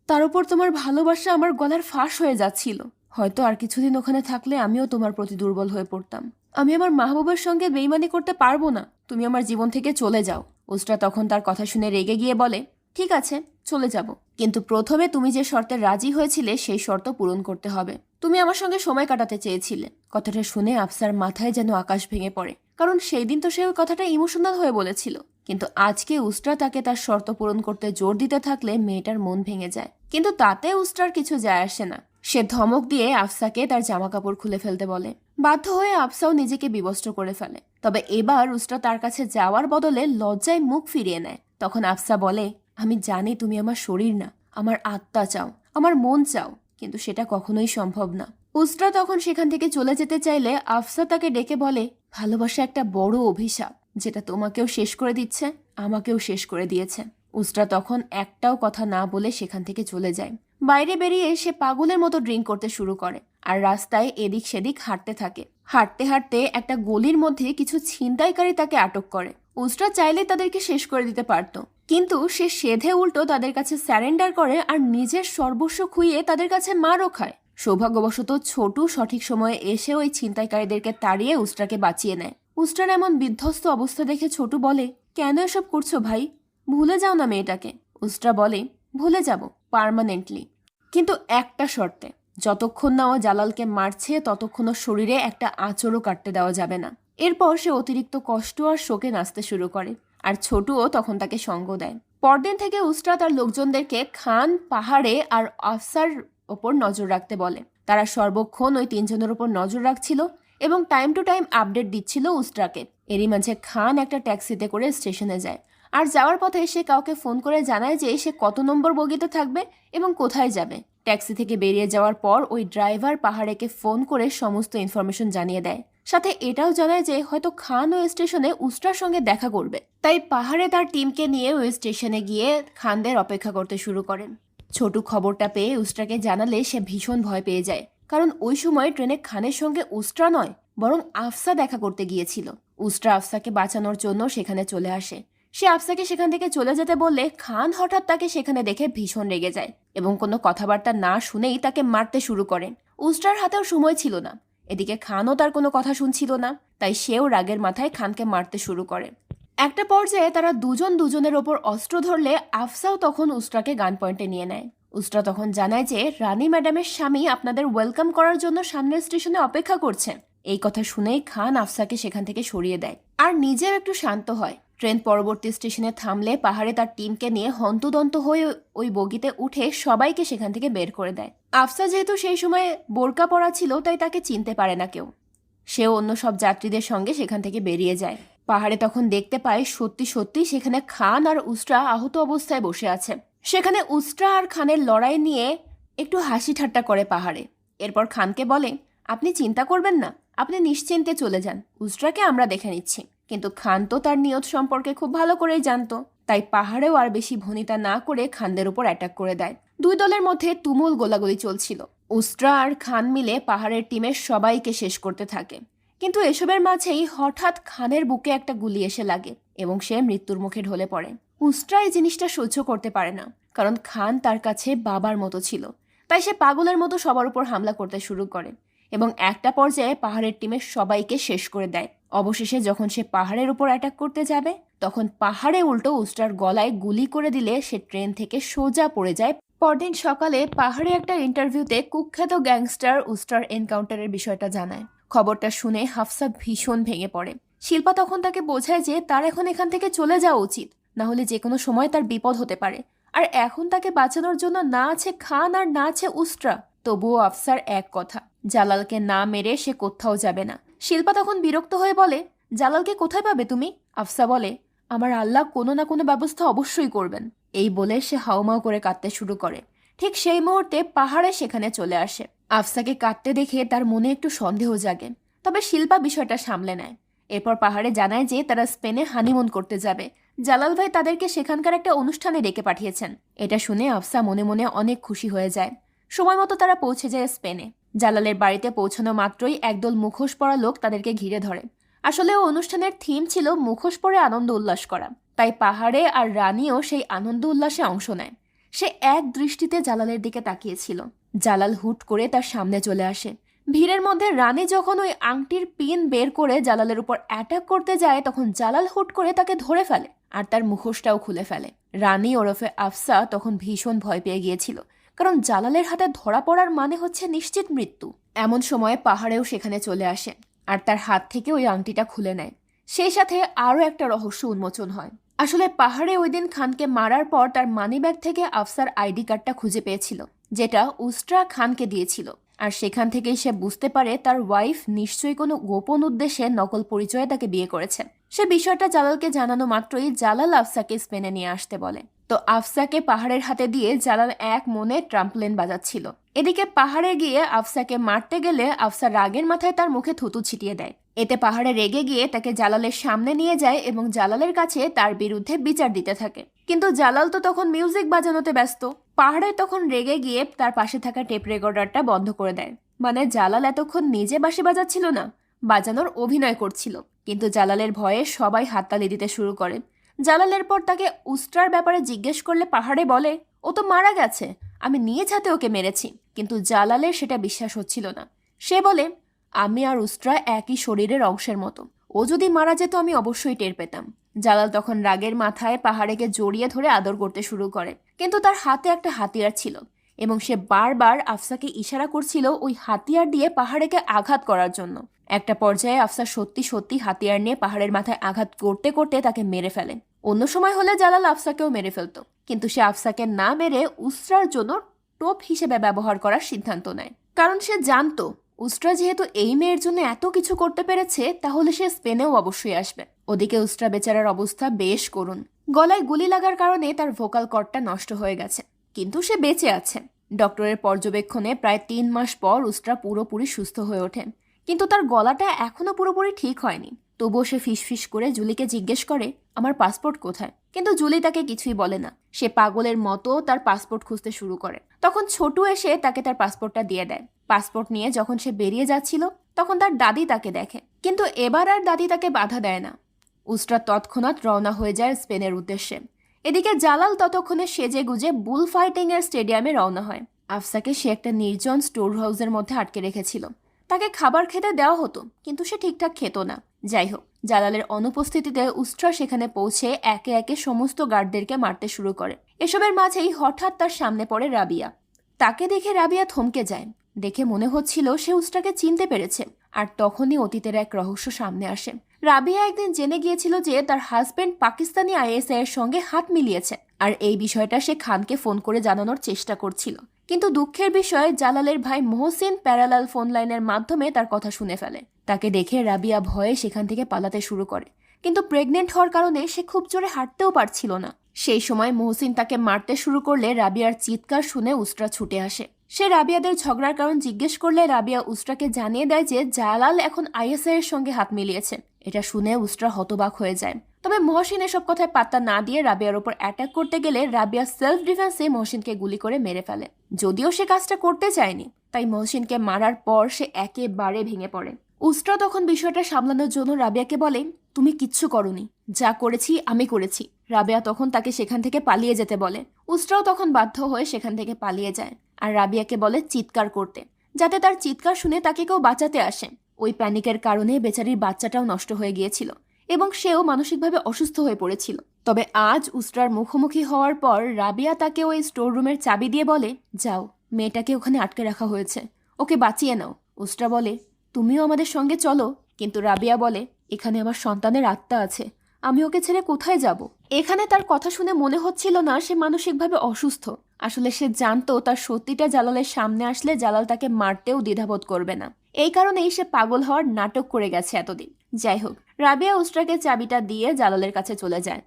Speaker 1: তার উপর তোমার ভালোবাসা আমার গলার ফাঁস হয়ে যাচ্ছিল। হয়তো আর কিছুদিন ওখানে থাকলে আমিও তোমার প্রতি দুর্বল হয়ে পড়তাম। আমি আমার মাহবুবের সঙ্গে বেইমানি করতে পারবো না। তুমি আমার জীবন থেকে চলে যাও। উস্তা তখন তার কথা শুনে রেগে গিয়ে বলে, ঠিক আছে, চলে যাব, কিন্তু প্রথমে তুমি যে শর্তে রাজি হয়েছিলে সেই শর্ত পূরণ করতে হবে। তুমি আমার সঙ্গে সময় কাটাতে চেয়েছিলে। কথাটা শুনে আফসার মাথায় যেন আকাশ ভেঙে পড়ে, কারণ সেই দিন তো সে ওই কথাটা ইমোশনাল হয়ে বলেছিল। কিন্তু আজকে উস্ত্রা তাকে তার শর্ত পূরণ করতে জোর দিতে থাকলে মেয়েটার মন ভেঙে যায়। কিন্তু তাতে উস্ত্রার কিছু যায় আসে না। সে ধমক দিয়ে আফসাকে তার জামা কাপড় খুলে ফেলতে বলে। বাধ্য হয়ে আফসাও নিজেকে বিবস্ত্র করে ফেলে। তবে এবার উস্ত্রা তার কাছে যাওয়ার বদলে লজ্জায় মুখ ফিরিয়ে নেয়। তখন আফসা বলে, আমি জানি তুমি আমার শরীর না, আমার আত্মা চাও, আমার মন চাও, কিন্তু সেটা কখনোই সম্ভব না। উস্ত্রা তখন সেখান থেকে চলে যেতে চাইলে আফসা তাকে ডেকে বলে, ভালোবাসা একটা বড় অভিশাপ, যেটা তোমাকেও শেষ করে দিচ্ছে, আমাকেও শেষ করে দিয়েছে। উস্ত্রা তখন একটাও কথা না বলে সেখান থেকে চলে যায়। বাইরে বেরিয়ে সে পাগলের মতো ড্রিঙ্ক করতে শুরু করে আর রাস্তায় এদিক সেদিক হাঁটতে থাকে। হাঁটতে হাঁটতে একটা গলির মধ্যে কিছু ছিনতাইকারী তাকে আটক করে। উস্ত্রা চাইলে তাদেরকে শেষ করে দিতে পারত, কিন্তু সে সেধে উল্টো তাদের কাছে স্যারেন্ডার করে আর নিজের সর্বস্ব খুইয়ে তাদের কাছে মারও খায়। সৌভাগ্যবশত ছোটু সঠিক সময়ে এসে ওই ছিনতাইকারীদেরকে তাড়িয়ে উস্ত্রাকে বাঁচিয়ে নেয়। উস্ত্রার এমন বিধ্বস্ত অবস্থা দেখে ছোটু বলে, কেন এসব করছো ভাই? ভুলে যাও না মেয়েটাকে। উস্ত্রা বলে, ভুলে যাব, পার্মানেন্টলি, কিন্তু একটা শর্তে। যতক্ষণ না ও জালালকে মারছে ততক্ষণ ওর শরীরে একটা আঁচড়ও কাটতে দেওয়া যাবে না। এরপর সে অতিরিক্ত কষ্ট আর শোকে নাচতে শুরু করে, আর ছোটুও তখন তাকে সঙ্গ দেয়। পরদিন থেকে উস্ত্রা তার লোকজনদেরকে খান, পাহাড়ে আর আফসার ওপর নজর রাখতে বলে। তারা সর্বক্ষণ ওই তিনজনের ওপর নজর রাখছিল এবং টাইম টু টাইম আপডেট দিচ্ছিল উস্ত্রাকে। এরই মাঝে খান একটা ট্যাক্সিতে করে স্টেশনে যায়, আর যাওয়ার পথে সে কাউকে ফোন করে জানায় যে সে কত নম্বর বগিতে থাকবে এবং কোথায় যাবে। ট্যাক্সি থেকে বেরিয়ে যাওয়ার পর ওই ড্রাইভার পাহাড়েকে ফোন করে সমস্ত ইনফরমেশন জানিয়ে দেয়। সাথে এটাও জানায় যে হয়তো খান ওই স্টেশনে উস্ত্রার সঙ্গে দেখা করবে। তাই পাহাড়ে তার টিমকে নিয়ে ওই স্টেশনে গিয়ে খানদের অপেক্ষা করতে শুরু করেন। ছোটু খবরটা পেয়ে উস্ত্রাকে জানালে সে ভীষণ ভয় পেয়ে যায়, কারণ ওই সময় ট্রেনে খানের সঙ্গে উস্ত্রা নয় বরং আফসা দেখা করতে গিয়েছিল। উস্ত্রা আফসাকে বাঁচানোর জন্য সেখানে চলে আসে। সে আফসাকে সেখান থেকে চলে যেতে বললে খান হঠাৎ তাকে সেখানে দেখে ভীষণ রেগে যায় এবং কোনো কথাবার্তা না শুনেই তাকে মারতে শুরু করেন। উস্ত্রার হাতেও সময় ছিল না। এদিকে খানও তার কোনো কথা শুনছিল না, তাই সেও রাগের মাথায় খানকে মারতে শুরু করে। একটা পর্যায়ে তারা দুজন দুজনের ওপর অস্ত্র ধরলে আফসাও তখন উস্ত্রাকে গান পয়েন্টে নিয়ে নেয়। উস্ত্রা তখন জানায় যে রানী ম্যাডামের স্বামী আপনাদের ওয়েলকাম করার জন্য সামনের স্টেশনে অপেক্ষা করছেন। এই কথা শুনেই খান আফসাকে সেখান থেকে সরিয়ে দেয় আর নিজেও একটু শান্ত হয়। ট্রেন পরবর্তী স্টেশনে থামলে পাহাড়ে তার টিমকে নিয়ে হন্তদন্ত হয়ে ওই বগিতে উঠে সবাইকে সেখান থেকে বের করে দেয়। আফসা যেহেতু সেই সময় বোরকা পরা ছিল তাই তাকে চিনতে পারে না কেউ। সেও অন্য সব যাত্রীদের সঙ্গে সেখান থেকে বেরিয়ে যায়। পাহাড়ে তখন দেখতে পায় সত্যি সত্যি সেখানে খান আর উস্ত্রা আহত অবস্থায় বসে আছে। সেখানে উস্ত্রা আর খানের লড়াই নিয়ে একটু হাসি ঠাট্টা করে পাহাড়ে। এরপর খানকে বলে, আপনি চিন্তা করবেন না, আপনি নিশ্চিন্তে চলে যান, উস্ত্রাকে আমরা দেখে নিচ্ছি। কিন্তু খান তো তার নিয়ত সম্পর্কে খুব ভালো করেই জানতো, তাই পাহাড়েও আর বেশি ভনিতা না করে খানদের উপর অ্যাটাক করে দেয়। দুই দলের মধ্যে তুমুল গোলাগুলি চলছিল। উস্ত্রা আর খান মিলে পাহাড়ের টিমের সবাইকে শেষ করতে থাকে, কিন্তু এসবের মাঝেই হঠাৎ খানের বুকে একটা গুলি এসে লাগে এবং সে মৃত্যুর মুখে ঢলে পড়ে। উস্ত্রা এই জিনিসটা সহ্য করতে পারে না, কারণ খান তার কাছে বাবার মতো ছিল। তাই সে পাগলের মতো সবার উপর হামলা করতে শুরু করে এবং একটা পর্যায়ে পাহাড়ের টিমের সবাইকে শেষ করে দেয়। অবশেষে যখন সে পাহাড়ের উপর অ্যাটাক করতে যাবে তখন পাহাড়ে উল্টো উস্ত্রার গলায় গুলি করে দিলে সে ট্রেন থেকে সোজা পড়ে যায়। পরদিন সকালে পাহাড়ে একটা ইন্টারভিউতে কুখ্যাত গ্যাংস্টার উস্ত্রার এনকাউন্টারের বিষয়টা জানায়। খবরটা শুনে হাফসা ভীষণ ভেঙে পড়ে। শিল্পা তখন তাকে বোঝায় যে তার এখন এখান থেকে চলে যাওয়া উচিত, না হলে যে কোনো সময় তার বিপদ হতে পারে। আর এখন তাকে বাঁচানোর জন্য না আছে খান আর না আছে উস্ত্রা। তবুও আফসার এক কথা, জালালকে না মেরে সে কোথাও যাবে না। শিল্পা তখন বিরক্ত হয়ে বলে, জালালকে কোথায় পাবে তুমি? আফসা বলে, আমার আল্লাহ কোনো না কোনো ব্যবস্থা অবশ্যই করবেন। এই বলে সে হাউমাউ করে কাঁদতে শুরু করে। ঠিক সেই মুহূর্তে পাহাড়ে সেখানে চলে আসে। আফসাকে কাঁদতে দেখে তার মনে একটু সন্দেহ জাগে, তবে শিল্পা বিষয়টা সামলে নেয়। এরপর পাহাড়ে জানায় যে তারা স্পেনে হানিমুন করতে যাবে। জালাল ভাই তাদেরকে সেখানকার একটা অনুষ্ঠানে ডেকে পাঠিয়েছেন। এটা শুনে আফসা মনে মনে অনেক খুশি হয়ে যায়। সময় মতো তারা পৌঁছে যায় স্পেনে। জালালের বাড়িতে পৌঁছানো মাত্রই একদল মুখোশ পরা লোক তাদেরকে ঘিরে ধরে আসলে অনুষ্ঠানের থিম ছিল মুখোশ পরে আনন্দ উল্লাস করা, তাই পাহাড়ে আর রানীও সেই আনন্দ উল্লাসে অংশ নেয়। সে এক দৃষ্টিতে জালালের দিকে তাকিয়েছিল। জালাল হুট করে তার সামনে চলে আসে। ভিড়ের মধ্যে রানী যখন ওই আংটির পিন বের করে জালালের উপর অ্যাটাক করতে যায়, তখন জালাল হুট করে তাকে ধরে ফেলে আর তার মুখোশটাও খুলে ফেলে। রানী ওরফে আফসা তখন ভীষণ ভয় পেয়ে গিয়েছিল, কারণ জালালের হাতে ধরা পড়ার মানে হচ্ছে নিশ্চিত মৃত্যু। এমন সময় পাহাড়েও সেখানে চলে আসে আর তার হাত থেকে ওই আংটিটা খুলে নেয়। সেই সাথে আরও একটা রহস্য উন্মোচন হয়। আসলে পাহাড়ে ওই দিন খানকে মারার পর তার মানিব্যাগ থেকে আফসার আইডি কার্ডটা খুঁজে পেয়েছিল, যেটা উস্ত্রা খানকে দিয়েছিল। আর সেখান থেকেই সে বুঝতে পারে তার ওয়াইফ নিশ্চয়ই কোনো গোপন উদ্দেশ্যে নকল পরিচয়ে তাকে বিয়ে করেছে। সে বিষয়টা জালালকে জানানো মাত্রই জালাল আফসাকে স্পেনে নিয়ে আসতে বলে। তো আফসাকে পাহাড়ের হাতে দিয়ে জালাল এক মনে ট্রাম্পলিন বাজাচ্ছিল। এদিকে পাহাড়ে গিয়ে আফসাকে মারতে গেলে আফসা রাগের মাথায় তার মুখে থুতু ছিটিয়ে দেয়। এতে পাহাড়ে রেগে গিয়ে তাকে জালালের সামনে নিয়ে যায় এবং জালালের কাছে তার বিরুদ্ধে বিচার দিতে থাকে। কিন্তু জালাল তো তখন মিউজিক বাজানোতে ব্যস্ত। পাহাড়ে তখন রেগে গিয়ে তার পাশে থাকা টেপ রেকর্ডারটা বন্ধ করে দেয়। মানে জালাল এতক্ষণ নিজে বাঁশি বাজাচ্ছিল না, বাজানোর অভিনয় করছিল। কিন্তু জালালের ভয়ে সবাই হাততালি দিতে শুরু করে। জালালের পর তাকে উস্ত্রার ব্যাপারে জিজ্ঞেস করলে পাহাড়ে বলে, ও তো মারা গেছে, আমি নিয়ে হাতে ওকে মেরেছি। কিন্তু জালালের সেটা বিশ্বাস হচ্ছিল না। সে বলে, আমি আর উস্ত্রা একই শরীরের অংশের মতো, ও যদি মারা যেত আমি অবশ্যই টের পেতাম। জালাল তখন রাগের মাথায় পাহাড়েকে জড়িয়ে ধরে আদর করতে শুরু করে, কিন্তু তার হাতে একটা হাতিয়ার ছিল এবং সে বারবার আফসাকে ইশারা করছিল ওই হাতিয়ার দিয়ে পাহাড়েকে আঘাত করার জন্য। একটা পর্যায়ে আফসা সত্যি সত্যি হাতিয়ার নিয়ে পাহাড়ের মাথায় আঘাত করতে করতে তাকে মেরে ফেলে। অন্য সময় হলে জালাল আফসাকেও মেরে ফেলতো, কিন্তু সে আফসাকে না মেরে উস্ত্রার জন্য টোপ হিসেবে ব্যবহার করার সিদ্ধান্ত নেয়। কারণ সে জানতো উস্ত্রা যেহেতু এই মেয়ের জন্য এত কিছু করতে পেরেছে, তাহলে সে স্পেনেও অবশ্যই আসবে। ওদিকে উস্ত্রা বেচারার অবস্থা বেশ করুণ। গলায় গুলি লাগার কারণে তার ভোকাল কর্ডটা নষ্ট হয়ে গেছে, কিন্তু সে বেঁচে আছে। ডক্টরের পর্যবেক্ষণে প্রায় 3 মাস পর উস্ত্রা পুরোপুরি সুস্থ হয়ে ওঠে, কিন্তু তার গলাটা এখনো পুরোপুরি ঠিক হয়নি। তবুও সে ফিসফিস করে জুলিকে জিজ্ঞেস করে, আমার পাসপোর্ট কোথায়? কিন্তু জুলি তাকে কিছুই বলে না। সে পাগলের মতো তার পাসপোর্ট খুঁজতে শুরু করে। তখন ছোটু এসে তাকে তার পাসপোর্টটা দিয়ে দেয়। পাসপোর্ট নিয়ে যখন সে বেরিয়ে যাচ্ছিল, তখন তার দাদি তাকে দেখে, কিন্তু এবার আর দাদি তাকে বাধা দেয় না। উস্ত্রা তৎক্ষণাৎ রওনা হয়ে যায় স্পেনের উদ্দেশ্যে। এদিকে জালাল ততক্ষণে সেজে গুজে বুল ফাইটিং এর স্টেডিয়ামে রওনা হয়। আফসাকে সে একটা নির্জন স্টোর হাউসের মধ্যে আটকে রেখেছিল। তাকে খাবার খেতে দেওয়া হতো, কিন্তু সে ঠিকঠাক খেত না। যাই হোক, জালালের অনুপস্থিতিতে উস্ত্রা সেখানে পৌঁছে একে একে সমস্ত গার্ডদেরকে মারতে শুরু করে। এসবের মাঝেই হঠাৎ তার সামনে পড়ে রাবিয়া। তাকে দেখে রাবিয়া থমকে যায়। দেখে মনে হচ্ছিল সে উস্ত্রাকে চিনতে পেরেছে। আর তখনই অতীতের এক রহস্য সামনে আসে। রাবিয়া একদিন জেনে গিয়েছিল যে তার হাজবেন্ড পাকিস্তানি আইএসআই এর সঙ্গে হাত মিলিয়েছে, আর এই বিষয়টা সে খানকে ফোন করে জানানোর চেষ্টা করছিল। কিন্তু দুঃখের বিষয়, জালালের ভাই মোহসিন প্যারালাল ফোন লাইনের মাধ্যমে তার কথা শুনে ফেলে। তাকে দেখে রাবিয়া ভয়ে সেখান থেকে পালাতে শুরু করে, কিন্তু প্রেগনেন্ট হওয়ার কারণে সে খুব জোরে হাঁটতেও পারছিল না। সেই সময় মোহসিন তাকে মারতে শুরু করলে রাবিয়ার চিৎকার শুনে উস্ত্রা ছুটে আসে। সে রাবিয়াদের ঝগড়ার কারণ জিজ্ঞেস করলে রাবিয়া উস্ত্রাকে জানিয়ে দেয় যে জালাল এখন আইএসআই এর সঙ্গে হাত মিলিয়েছে। এটা শুনে উস্ত্রা হতবাক হয়ে যায়। তবে মহসিন এসব কথায় পাত্তা না দিয়ে রাবিয়ার উপর অ্যাটাক করতে গেলে রাবিয়া সেলফ ডিফেন্সে মহসিনকে গুলি করে মেরে ফেলে। যদিও সে কাজটা করতে চায়নি, তাই মহসিনকে মারার পর সে একেবারে ভেঙে পড়ে। উস্ত্রা তখন বিষয়টা সামলানোর জন্য রাবিয়াকে বলে, তুমি কিচ্ছু করনি, যা করেছি আমি করেছি। রাবিয়া তখন তাকে সেখান থেকে পালিয়ে যেতে বলে। উস্ত্রাও তখন বাধ্য হয়ে সেখান থেকে পালিয়ে যায় আর রাবিয়াকে বলে চিৎকার করতে, যাতে তার চিৎকার শুনে তাকে কেউ বাঁচাতে আসে। ওই প্যানিকের কারণে বেচারির বাচ্চাটাও নষ্ট হয়ে গিয়েছিল এবং সেও মানসিকভাবে অসুস্থ হয়ে পড়েছিল। তবে আজ উস্ত্রার মুখোমুখি হওয়ার পর রাবিয়া তাকে ওই স্টোর রুমের চাবি দিয়ে বলে, যাও, মেয়েটাকে ওখানে আটকে রাখা হয়েছে, ওকে বাঁচিয়ে নাও। উস্ত্রা বলে, তুমিও আমাদের সঙ্গে চলো। কিন্তু রাবিয়া বলে, এখানে আমার সন্তানের আত্মা আছে, আমি ওকে ছেড়ে কোথায় যাব? এখানে তার কথা শুনে মনে হচ্ছিল না সে মানসিকভাবে অসুস্থ। আসলে সে জানতো তার সত্যিটা জালালের সামনে আসলে জালাল তাকে মারতেও দ্বিধাবোধ করবে না। এই কারণেই সে পাগল হওয়ার নাটক করে গেছে এতদিন। যাই হোক, রাবিয়া উস্ত্রাকে চাবিটা দিয়ে জালালের কাছে চলে যায়।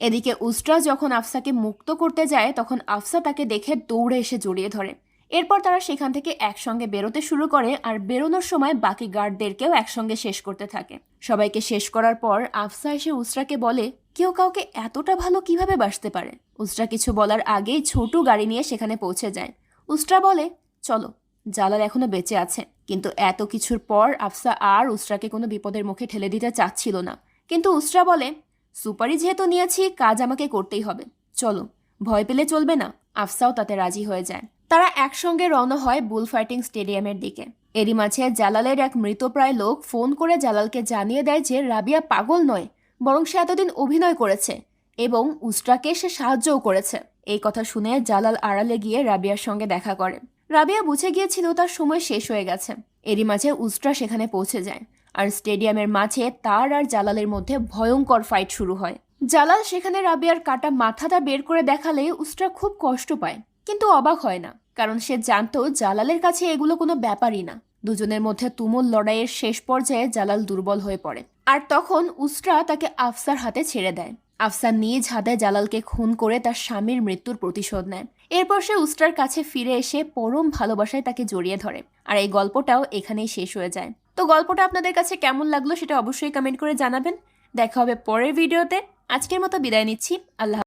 Speaker 1: এদিকে উস্ত্রা যখন আফসাকে মুক্ত করতে যায়, তখন আফসা তাকে দেখে দৌড়ে এসে জড়িয়ে ধরে। এরপর তারা সেখান থেকে একসঙ্গে বেরোতে শুরু করে আর বেরোনোর সময় বাকি গার্ডদেরকেও একসঙ্গে শেষ করতে থাকে। সবাইকে শেষ করার পর আফসা এসে উস্ত্রাকে বলে, কেউ কাউকে এতটা ভালো কিভাবে বাসতে পারে? উস্ত্রা কিছু বলার আগেই ছোটু গাড়ি নিয়ে সেখানে পৌঁছে যায়। উস্ত্রা বলে, চলো, জালাল এখনো বেঁচে আছে, কিন্তু এত কিছুর পর আফসা আর উসরাকে কোনো বিপদের মুখে ঠেলে দিতে চাচ্ছিল না। কিন্তু উসরা বলে, সুপারি যেহেতু নিয়েছি, কাজ আমাকে করতেই হবে, চলো, ভয় পেলে চলবে না। আফসাও তাতে রাজি হয়ে যায়। তারা একসঙ্গে রওনা হয় বুল ফাইটিং স্টেডিয়ামের দিকে। এরই মাঝে জালালের এক মৃতপ্রায় লোক ফোন করে জালালকে জানিয়ে দেয় যে রাবিয়া পাগল নয়, বরং সে এতদিন অভিনয় করেছে এবং উসরাকে সে সাহায্যও করেছে। এই কথা শুনে জালাল আড়ালে গিয়ে রাবিয়ার সঙ্গে দেখা করে। রাবিয়া বুঝে গিয়েছিল তার সময় শেষ হয়ে গেছে। এরই মাঝে উসরা সেখানে পৌঁছে যায়, আর স্টেডিয়ামের মাঝে তার আর জালালের মধ্যে ভয়ঙ্কর ফাইট শুরু হয়। জালাল সেখানে রাবিয়ার কাটা মাথাটা বের করে দেখালে উসরা খুব কষ্ট পায়, কিন্তু অবাক হয় না, কারণ সে জানতো জালালের কাছে এগুলো কোনো ব্যাপারই না। দুজনের মধ্যে তুমুল লড়াইয়ের শেষ পর্যায়ে জালাল দুর্বল হয়ে পড়ে, আর তখন উসরা তাকে আফসার হাতে ছেড়ে দেয়। আফসার নিজ হাতে জালালকে খুন করে তার স্বামীর মৃত্যুর প্রতিশোধ নেয়। এরপর সে উসরার কাছে ফিরে এসে পরম ভালোবাসায় তাকে জড়িয়ে ধরে। আর এই গল্পটাও এখানেই শেষ হয়ে যায়। তো গল্পটা আপনাদের কাছে কেমন লাগলো সেটা অবশ্যই কমেন্ট করে জানাবেন। দেখা হবে পরের ভিডিওতে। আজকের মতো বিদায় নিচ্ছি। আল্লাহ।